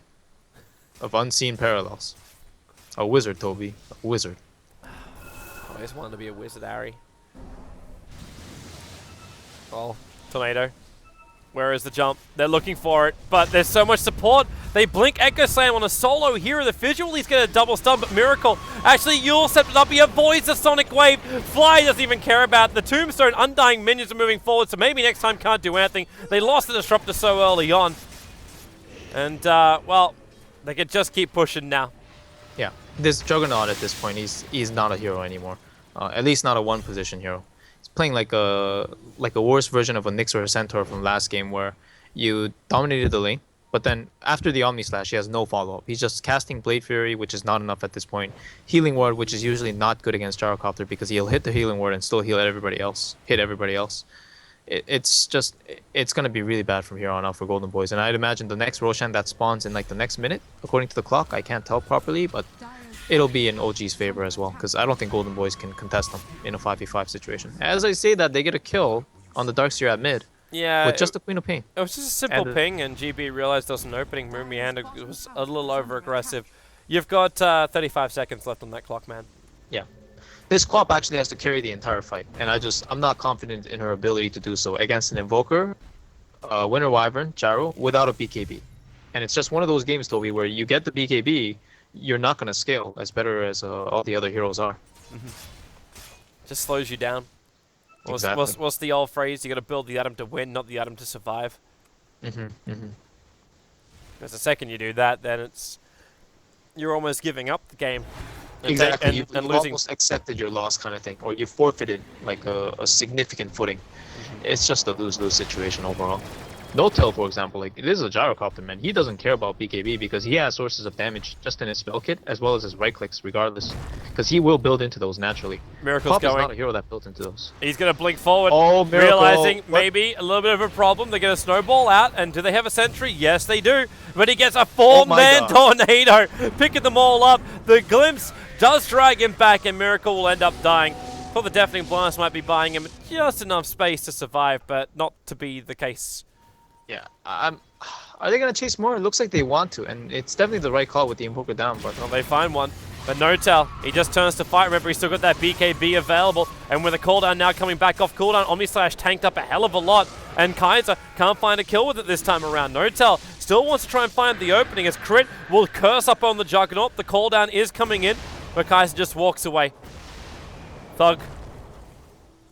of unseen parallels. A wizard, Toby. A wizard. I always wanted to be a wizard, Ari. Oh, Tornado. Where is the jump? They're looking for it, but there's so much support. They blink Echo Slam on a solo hero. The visual, he's going to double stun, but Miracle. Actually, Yule steps up. He avoids the Sonic Wave. Fly doesn't even care about it. The Tombstone Undying minions are moving forward, so maybe next time can't do anything. They lost the Disruptor so early on. And, well, they could just keep pushing now. Yeah, this Juggernaut at this point, he's not a hero anymore. At least not a one-position hero. He's playing like a worse version of a Nyx or a Centaur from last game where you dominated the lane, but then after the Omni Slash, he has no follow-up. He's just casting Blade Fury, which is not enough at this point. Healing Ward, which is usually not good against Gyrocopter because he'll hit the Healing Ward and still heal everybody else. It's going to be really bad from here on out for Golden Boys. And I'd imagine the next Roshan that spawns in like the next minute, according to the clock. I can't tell properly, but it'll be in OG's favor as well, because I don't think Golden Boys can contest them in a 5v5 situation. As I say that, they get a kill on the Darkseer at mid. Yeah, with just the Queen of Pain. It was just a simple ping, and GB realized there was an opening. Meander was a little over-aggressive. You've got 35 seconds left on that clock, man. Yeah. This Quap actually has to carry the entire fight, and I'm not confident in her ability to do so against an Invoker, Winter Wyvern, Gyro, without a BKB. And it's just one of those games, Toby, where you get the BKB, you're not going to scale as better as all the other heroes are. Just slows you down. Exactly. What's the old phrase? You got to build the atom to win, not the atom to survive. Because the second you do that, then you're almost giving up the game. Exactly. You've losing. Almost accepted your loss kind of thing, or you forfeited like a significant footing. It's just a lose-lose situation overall. No-Tail, for example, like this is a Gyrocopter, man. He doesn't care about BKB because he has sources of damage just in his spell kit as well as his right clicks, regardless, because he will build into those naturally. Miracle's Pop is going. not a hero that builds into those. He's gonna blink forward, Miracle. realizing maybe a little bit of a problem. They're gonna snowball out, and do they have a sentry? Yes, they do. But he gets a four-man tornado, picking them all up. The glimpse does drag him back, and Miracle will end up dying. Thought the Deafening Blast might be buying him just enough space to survive, but not to be the case. Yeah, are they gonna chase more? It looks like they want to, and it's definitely the right call with the Invoker down. But well, they find one, but no tell. He just turns to fight. Remember, he's still got that BKB available, and with a cooldown now coming back off cooldown, Omni Slash tanked up a hell of a lot, and Kaiser can't find a kill with it this time around. No tell still wants to try and find the opening as Crit will curse up on the Juggernaut. The cooldown is coming in, but Kaiser just walks away. Thug.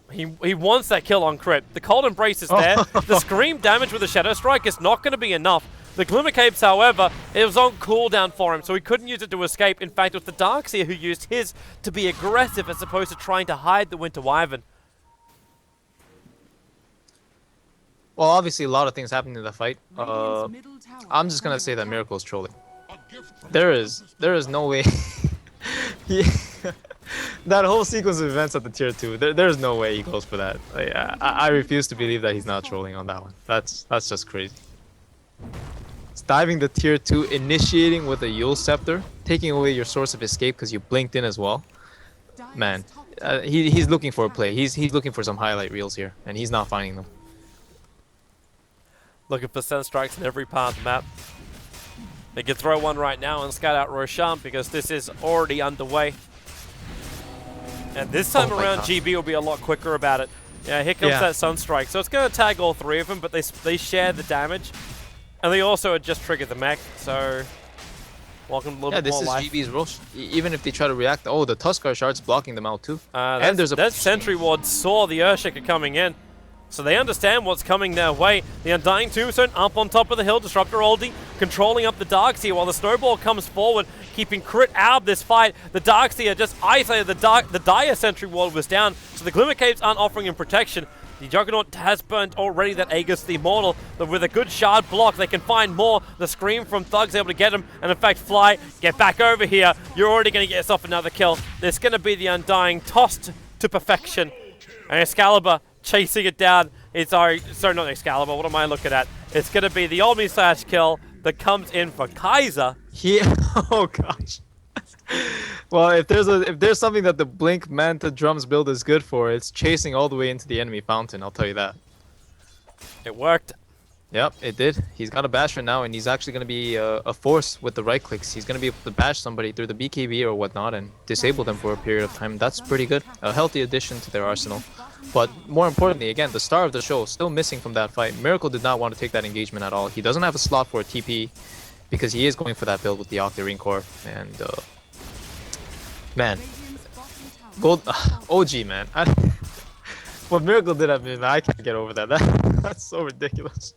He wants that kill on Crit. The Cold Embrace is there. The Scream damage with the Shadow Strike is not going to be enough. The Glimmer Capes, however, it was on cooldown for him, so he couldn't use it to escape. In fact, it was the Darkseer who used his to be aggressive as opposed to trying to hide the Winter Wyvern. well, obviously a lot of things happened in the fight. I'm just gonna say that Miracle is trolling. There is no way. That whole sequence of events at the tier 2, there's no way he goes for that. Like, I refuse to believe that he's not trolling on that one. That's just crazy. It's diving the tier 2, initiating with a Yule Scepter, taking away your source of escape because you blinked in as well. Man, he's looking for a play. He's looking for some highlight reels here, and he's not finding them. Looking for Sunstrikes in every part of the map. They can throw one right now and scout out Roshan because this is already underway. And this time around, GB will be a lot quicker about it. Yeah, here comes that Sunstrike. So it's going to tag all three of them, but they share the damage. And they also had just triggered the mech, so welcome a little bit more life. Yeah, this is GB's rush. Even if they try to react, the Tuskar Shard's blocking them out too. And there's that Sentry Ward saw the Earthshaker coming in. So they understand what's coming their way. The Undying Tombstone up on top of the hill, Disruptor oldie, controlling up the Darkseer while the Snowball comes forward, keeping Crit out of this fight. The Darkseer just isolated the Dire Sentry Ward was down, so the Glimmer Capes aren't offering him protection. The Juggernaut has burnt already that Aegis the Immortal, but with a good shard block, they can find more. The scream from Thug's able to get him, and in fact, Fly, get back over here. You're already going to get yourself another kill. There's going to be the Undying tossed to perfection, and Excalibur chasing it down. It's sorry, not Excalibur. What am I looking at? It's going to be the Omni Slash kill that comes in for Kaiser. Oh gosh. Well, if there's something that the Blink Manta Drums build is good for, it's chasing all the way into the enemy fountain, I'll tell you that. It worked. Yep, it did. He's got a basher now, and he's actually going to be a force with the right clicks. He's going to be able to bash somebody through the BKB or whatnot and disable them for a period of time. That's pretty good. A healthy addition to their arsenal. But more importantly, again, the star of the show, still missing from that fight. Miracle did not want to take that engagement at all. He doesn't have a slot for a TP because he is going for that build with the Octarine Core. And, man, Gold OG, man. What Miracle did at me, man, I can't get over that. That's so ridiculous.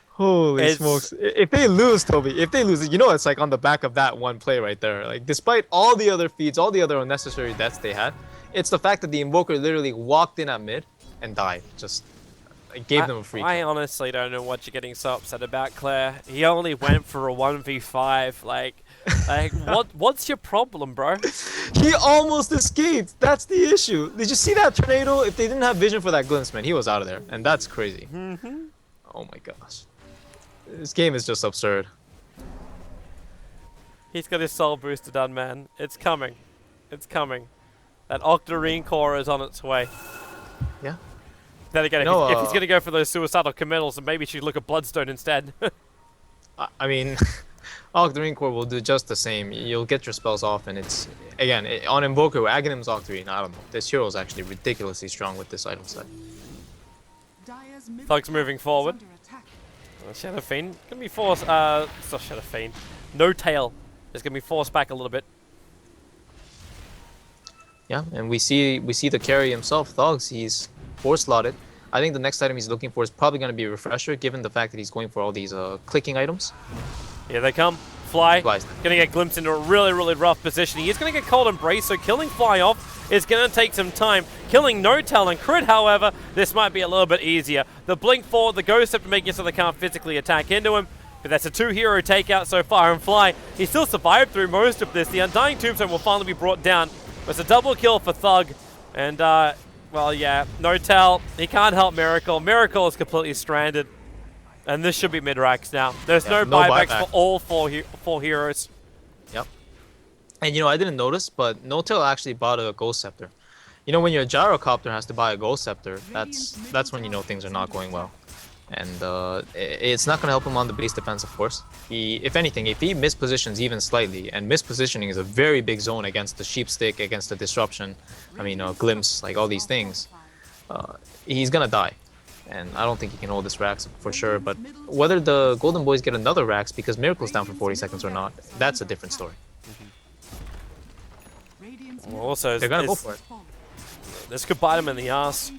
Holy smokes. If they lose, Toby, if they lose, you know it's like on the back of that one play right there. Like, despite all the other feeds, all the other unnecessary deaths they had, it's the fact that the Invoker literally walked in at mid and died. Just gave them a free kill. I honestly don't know what you're getting so upset about, Claire. He only went for a 1v5. Like what's your problem, bro? He almost escaped. That's the issue. Did you see that tornado? If they didn't have vision for that glimpse, man, he was out of there. And that's crazy. Oh my gosh. This game is just absurd. He's got his soul booster done, man. It's coming. It's coming. That Octarine Core is on its way. Yeah. Then again, if he's going to go for those suicidal committals, then maybe he should look at Bloodstone instead. I mean, Octarine Core will do just the same. You'll get your spells off, and it's, again, on Invoker, Aghanim's Octarine, I don't know. This hero is actually ridiculously strong with this item set. Thug's moving forward. Shadow Fiend gonna be forced. It's not Shadow Fiend. No Tail is gonna be forced back a little bit. Yeah, and we see the carry himself, Thugs. He's 4-slotted. I think the next item he's looking for is probably gonna be a Refresher, given the fact that he's going for all these clicking items. Here they come. Fly. Flies. Gonna get glimpsed into a really, really rough position. He is gonna get Cold Embrace, so killing Fly off is gonna take some time. Killing No Tail and Crit, however, this might be a little bit easier. The Blink forward, the Ghost Scepter making it so they can't physically attack into him. But that's a 2-hero takeout so far, and Fly, he still survived through most of this. The Undying Tombstone will finally be brought down. It's a double kill for Thug. And, well, yeah, No Tail, he can't help Miracle. Miracle is completely stranded. And this should be mid-racks now. There's no buybacks for all four heroes. Yep. And, you know, I didn't notice, but No Tail actually bought a Ghost Scepter. You know, when your Gyrocopter has to buy a Ghost Scepter, that's when you know things are not going well. And it's not going to help him on the base defense, of course. If anything, if he mispositions even slightly, and mispositioning is a very big zone against the Sheep Stick, against the Disruption, I mean, Glimpse, like all these things, he's going to die. And I don't think he can hold this Rax for sure. But whether the Golden Boys get another Rax because Miracle's down for 40 seconds or not, that's a different story. Well, also, they're going to go for it. This could bite him in the ass.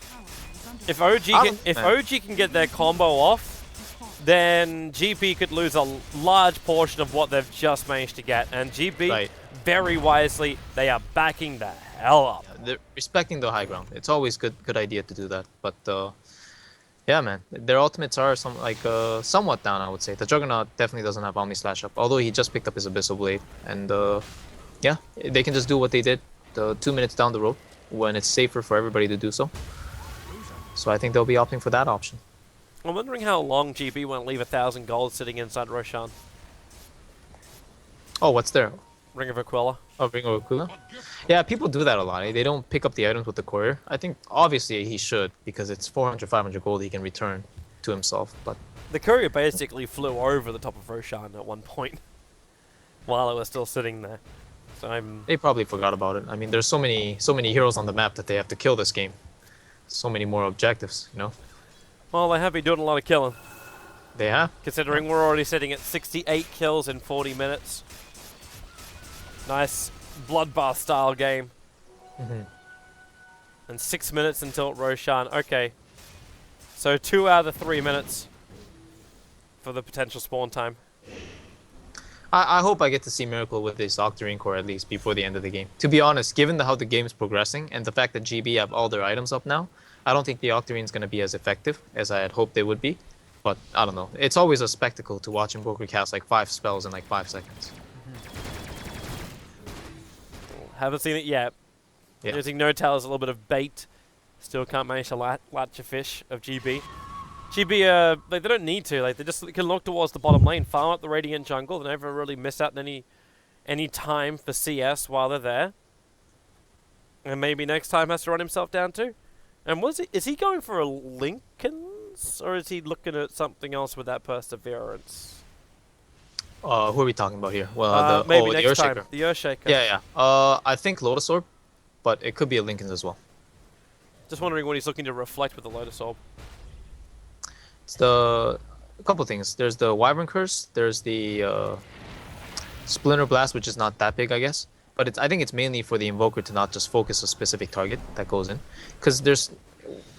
If OG can get their combo off, then GP could lose a large portion of what they've just managed to get. And GP, very wisely, they are backing the hell up. Yeah, they're respecting the high ground. It's always good idea to do that. But yeah, man, their ultimates are somewhat down, I would say. The Juggernaut definitely doesn't have Omni Slash up, although he just picked up his Abyssal Blade. And yeah, they can just do what they did 2 minutes down the road when it's safer for everybody to do so. So I think they'll be opting for that option. I'm wondering how long GP won't leave 1,000 gold sitting inside Roshan. Oh, what's there? Ring of Aquila. Oh, Ring of Aquila? Yeah, people do that a lot. They don't pick up the items with the courier. I think, obviously, he should, because it's 400, 500 gold he can return to himself. But the courier basically flew over the top of Roshan at one point while it was still sitting there. So they probably forgot about it. I mean, there's so many heroes on the map that they have to kill this game. So many more objectives, you know? Well, they have been doing a lot of killing. They have? Considering we're already sitting at 68 kills in 40 minutes. Nice bloodbath style game. And 6 minutes until Roshan. Okay. So 2 out of 3 minutes for the potential spawn time. I hope I get to see Miracle with this Octarine core at least before the end of the game. To be honest, given how the game is progressing and the fact that GB have all their items up now, I don't think the Octarine is going to be as effective as I had hoped they would be. But I don't know. It's always a spectacle to watch Invoker cast like 5 spells in like 5 seconds. Haven't seen it yet. Yeah. Using No Tail as a little bit of bait. Still can't manage to latch a fish of GB. GB, like, they don't need to. Like, they just can look towards the bottom lane, farm up the Radiant jungle. They never really miss out on any time for CS while they're there. And maybe next time has to run himself down too. And is he going for a Lincoln's? Or is he looking at something else with that Perseverance? Who are we talking about here? Well, maybe the next time. Earthshaker. The Earthshaker. Yeah. I think Lotus Orb, but it could be a Lincoln's as well. Just wondering what he's looking to reflect with the Lotus Orb. It's a couple things. There's the Wyvern Curse. There's the Splinter Blast, which is not that big, I guess. But I think it's mainly for the Invoker to not just focus a specific target that goes in. Because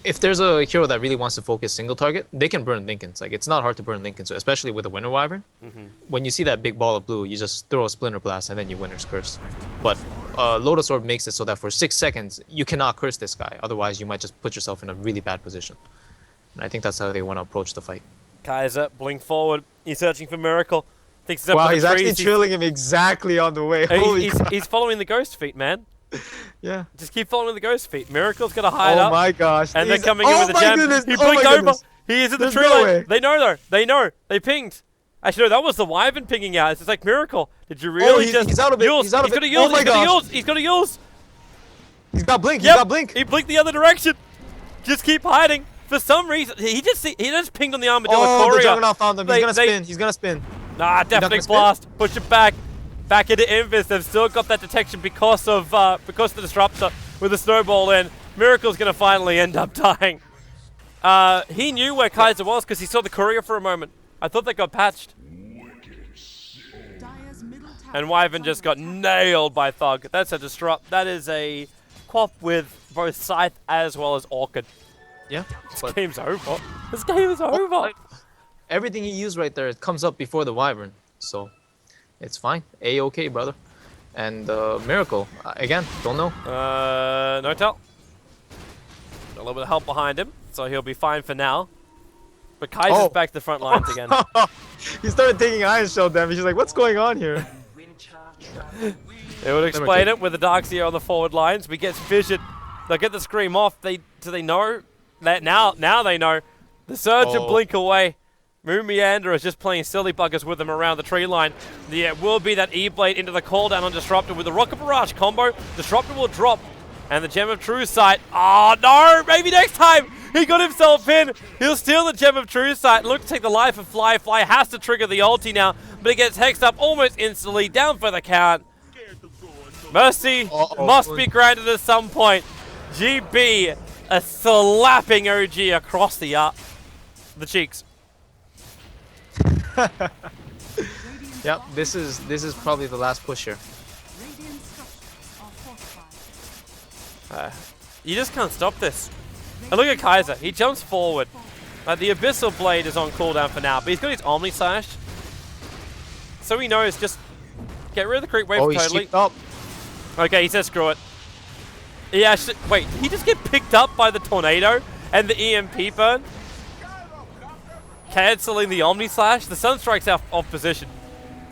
if there's a hero that really wants to focus single target, they can burn Lincolns. Like, it's not hard to burn Lincolns, especially with a Winter Wyvern. When you see that big ball of blue, you just throw a Splinter Blast and then you Winter's Curse. But Lotus Orb makes it so that for 6 seconds, you cannot curse this guy. Otherwise, you might just put yourself in a really bad position. And I think that's how they want to approach the fight. Kaiser, blink forward. He's searching for Miracle. Thinks he's up Wow, for the he's trees. actually trailing him exactly on the way. He's following the ghost feet, man. Yeah. Just keep following the ghost feet. Miracle's gonna hide up. Oh my gosh. And they're coming in with a gem. He blinked over. He is in the tree line. They know though. They know. They pinged. Actually, no, that was the Wyvern pinging out. It's like Miracle. Did you really he's out of it. Use? He's out of it. Gonna use. Oh my gosh. He's gonna use. He's got blink. Yep. He's got blink. He blinked the other direction. Just keep hiding. For some reason, he just pinged on the Armadillo Courier. The Juggernaut found him. He's gonna spin. He's gonna spin. Nah, definitely blast. Push it back. Back into Invis. They've still got that detection because of the disruptor with the snowball in. Miracle's gonna finally end up dying. He knew where Kaiser was because he saw the courier for a moment. I thought they got patched. And Wyvern just got nailed by Thug. That's a disrupt. That is a quap with both Scythe as well as Orchid. Yeah. This game's over. This game is over. Everything he used right there, it comes up before the Wyvern. So, it's fine. A-okay, brother. And Miracle, again, don't know. No tell. A little bit of help behind him, so he'll be fine for now. But Kaiser's back to the front lines again. He started taking Iron Shell damage. He's like, what's going on here? It would explain it with the Darkseer on the forward lines. We get Vision. They'll get the scream off. Do they know? That now they know. The Surge will blink away. Moon Meander is just playing silly buggers with them around the tree line. Yeah, it will be that E-Blade into the call down on Disruptor with the Rocket Barrage combo. Disruptor will drop. And the Gem of True Sight. Oh no! Maybe next time! He got himself in! He'll steal the Gem of True Sight. Look to take the life of Fly. Fly has to trigger the ulti now, but he gets hexed up almost instantly. Down for the count. Mercy must be granted at some point. GB slapping OG across the cheeks. Yep, this is probably the last push here. You just can't stop this. And look at Kaiser. He jumps forward. The Abyssal Blade is on cooldown for now, but he's got his Omni Slash. So he knows just get rid of the creep wave totally. Up. Okay, he says screw it. Yeah, wait, did he just get picked up by the tornado and the EMP burn? Cancelling the Omni Slash. The Sunstrike's off position.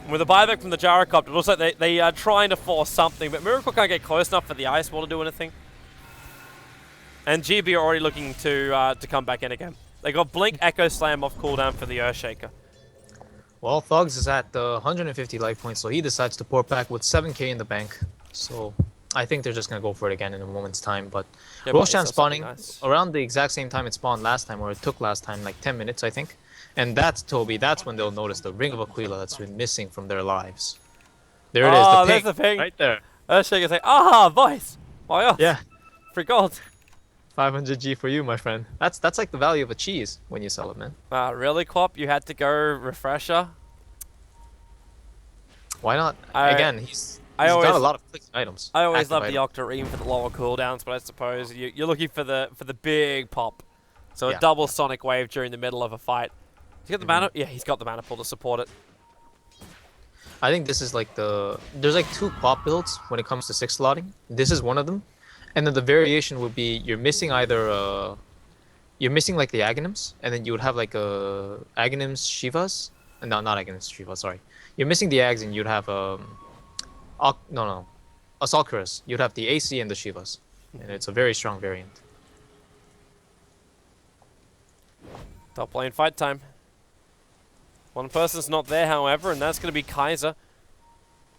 With a buyback from the Gyrocopter, it looks like they are trying to force something, but Miracle can't get close enough for the Ice Wall to do anything. And GB are already looking to come back in again. They got Blink Echo Slam off cooldown for the Earthshaker. Well, Thugs is at 150 life points, so he decides to pour back with 7k in the bank. So I think they're just going to go for it again in a moment's time. But yeah, Roshan spawning around the exact same time it spawned last time, or it took last time, like 10 minutes, I think. And that's, Toby, that's when they'll notice the Ring of Aquila that's been missing from their lives. There it is, the ping. There's the ping. Right there. Earthshaker's like, aha, voice. Why else? Yeah. Free gold. 500G for you, my friend. That's like the value of a cheese when you sell it, man. Really, Quap? You had to go refresher? Why not? Again, he's got a lot of clicks and items. I always love the Octarine for the lower cooldowns, but I suppose you're looking for the big pop. So a double Sonic Wave during the middle of a fight. He's got the mana. Yeah, he's got the mana pool to support it. I think this is like there's like two pop builds when it comes to 6 slotting. This is one of them. And then the variation would be you're missing either you're missing like the Aghanims, and then you would have like Aghanims Shivas. No, not Aghanims Shivas, sorry. You're missing the Ags and you'd have no, Assaultcuirass. You'd have the AC and the Shivas. And it's a very strong variant. Top lane fight time. One person's not there, however, and that's going to be Kaiser.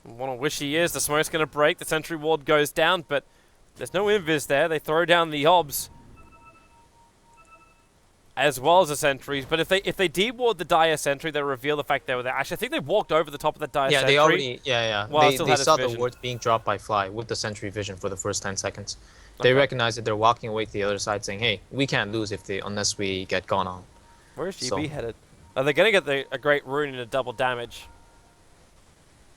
I want to wish he is. The smoke's going to break. The sentry ward goes down, but there's no invis there. They throw down the obs as well as the sentries. But if they deward the Dire sentry, they reveal the fact they were there. Actually, I think they walked over the top of the Dire sentry. They already, yeah. While They saw the wards being dropped by Fly with the sentry vision for the first 10 seconds. They recognize that they're walking away to the other side saying, hey, we can't lose unless we get gone on. Where's GB headed? Are they going to get a great rune and a double damage?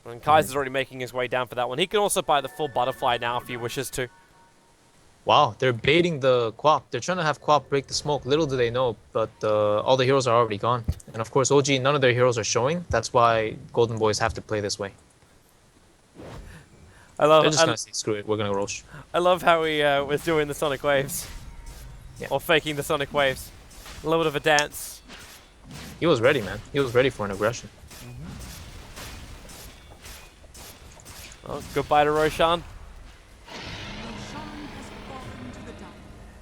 And Kaiser's already making his way down for that one. He can also buy the full butterfly now if he wishes to. Wow, they're baiting the Quap. They're trying to have Quap break the smoke. Little do they know, but all the heroes are already gone. And of course, OG, none of their heroes are showing. That's why Golden Boys have to play this way. They're just going to say, screw it, we're going to Roche. I love how he was doing the Sonic Waves. Yeah. Or faking the Sonic Waves. A little bit of a dance. He was ready, man. He was ready for an aggression. Oh, goodbye to Roshan.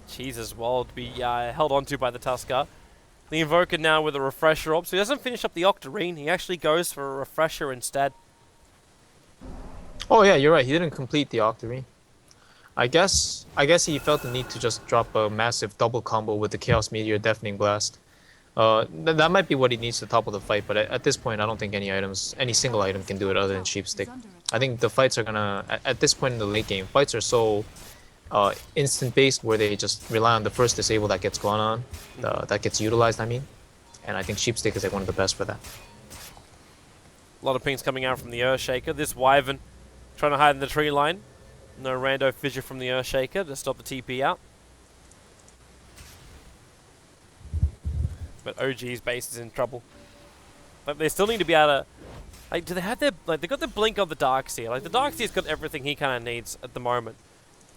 Jesus, well to be held onto by the Tusker. The Invoker now with a refresher up, so he doesn't finish up the Octarine. He actually goes for a refresher instead. Oh yeah, you're right. He didn't complete the Octarine. I guess he felt the need to just drop a massive double combo with the Chaos Meteor Deafening Blast. That might be what he needs to topple the fight, but at this point, I don't think any single item can do it other than Sheepstick. I think the fights are gonna, at this point in the late game, fights are so instant-based where they just rely on the first disable that gets gone on, that gets utilized, I mean. And I think Sheepstick is like one of the best for that. A lot of pings coming out from the Earthshaker. This Wyvern trying to hide in the tree line. No rando fissure from the Earthshaker to stop the TP out. But OG's base is in trouble. But they still need to be able to... Like, do they have their... Like, they got the blink of the Darkseer. Like, the Darkseer's got everything he kind of needs at the moment.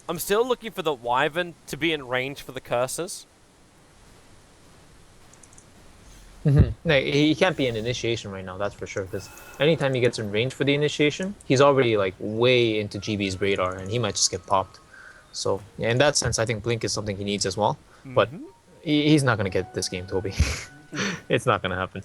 I'm still looking for the Wyvern to be in range for the curses. No, he can't be in initiation right now, that's for sure. Because anytime he gets in range for the initiation, he's already like way into GB's radar, and he might just get popped. So yeah, in that sense, I think Blink is something he needs as well. But he's not gonna get this game, Toby. It's not gonna happen.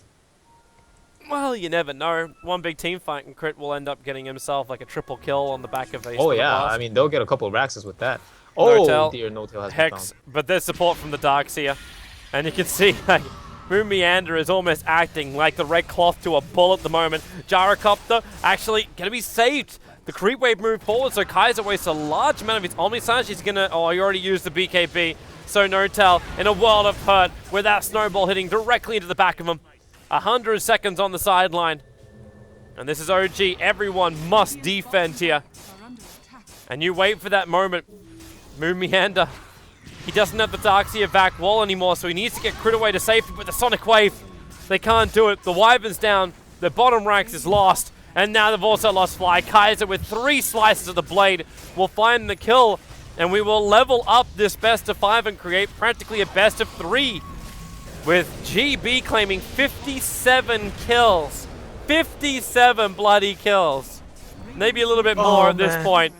Well, you never know. One big team fight and Crit will end up getting himself like a triple kill on the back of a... Oh yeah, I mean they'll get a couple of Raxes with that. No-tail, oh dear, No-tail has Hex, been found. but there's support from the Darkseer. And you can see like, Moon Meander is almost acting like the red cloth to a bull at the moment. Gyrocopter actually going to be saved. The creep wave moved forward, so Kaiser wastes a large amount of his Omnisage. He's going to... Oh, he already used the BKB. So No-tail in a world of hurt with that snowball hitting directly into the back of him. 100 seconds on the sideline. And this is OG. Everyone must defend here. And you wait for that moment. Moon Meander. He doesn't have the Darkseer back wall anymore, so he needs to get Crit away to safety with the Sonic Wave. They can't do it. The Wyvern's down. The bottom ranks is lost. And now they've also lost Fly. Kaiser with 3 slices of the blade will find the kill. And we will level up this best of 5 and create practically a best of 3. With GB claiming 57 kills. 57 bloody kills. Maybe a little bit more at this point.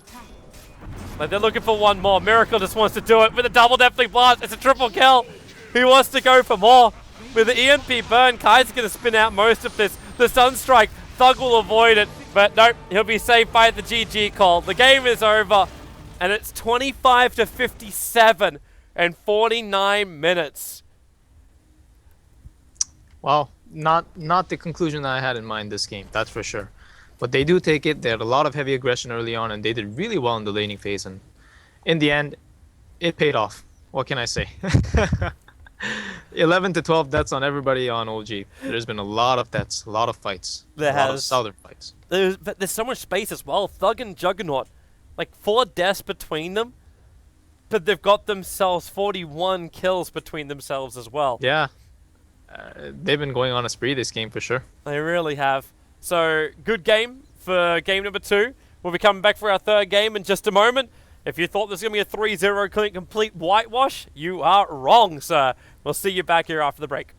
Like they're looking for one more. Miracle just wants to do it with a double deathly blast. It's a triple kill. He wants to go for more. With the EMP burn, Kai's going to spin out most of this. The Sunstrike, Thug will avoid it. But nope, he'll be saved by the GG call. The game is over. And it's 25 to 57 and 49 minutes. Well, not the conclusion that I had in mind this game, that's for sure. But they do take it. They had a lot of heavy aggression early on, and they did really well in the laning phase. And in the end, it paid off. What can I say? 11 to 12 deaths on everybody on OG. There's been a lot of deaths, a lot of fights. A lot of southern fights. There's so much space as well. Thug and Juggernaut, like 4 deaths between them. But they've got themselves 41 kills between themselves as well. Yeah. They've been going on a spree this game for sure. They really have. So, good game for game number 2. We'll be coming back for our third game in just a moment. If you thought this was going to be a 3-0 complete whitewash, you are wrong, sir. We'll see you back here after the break.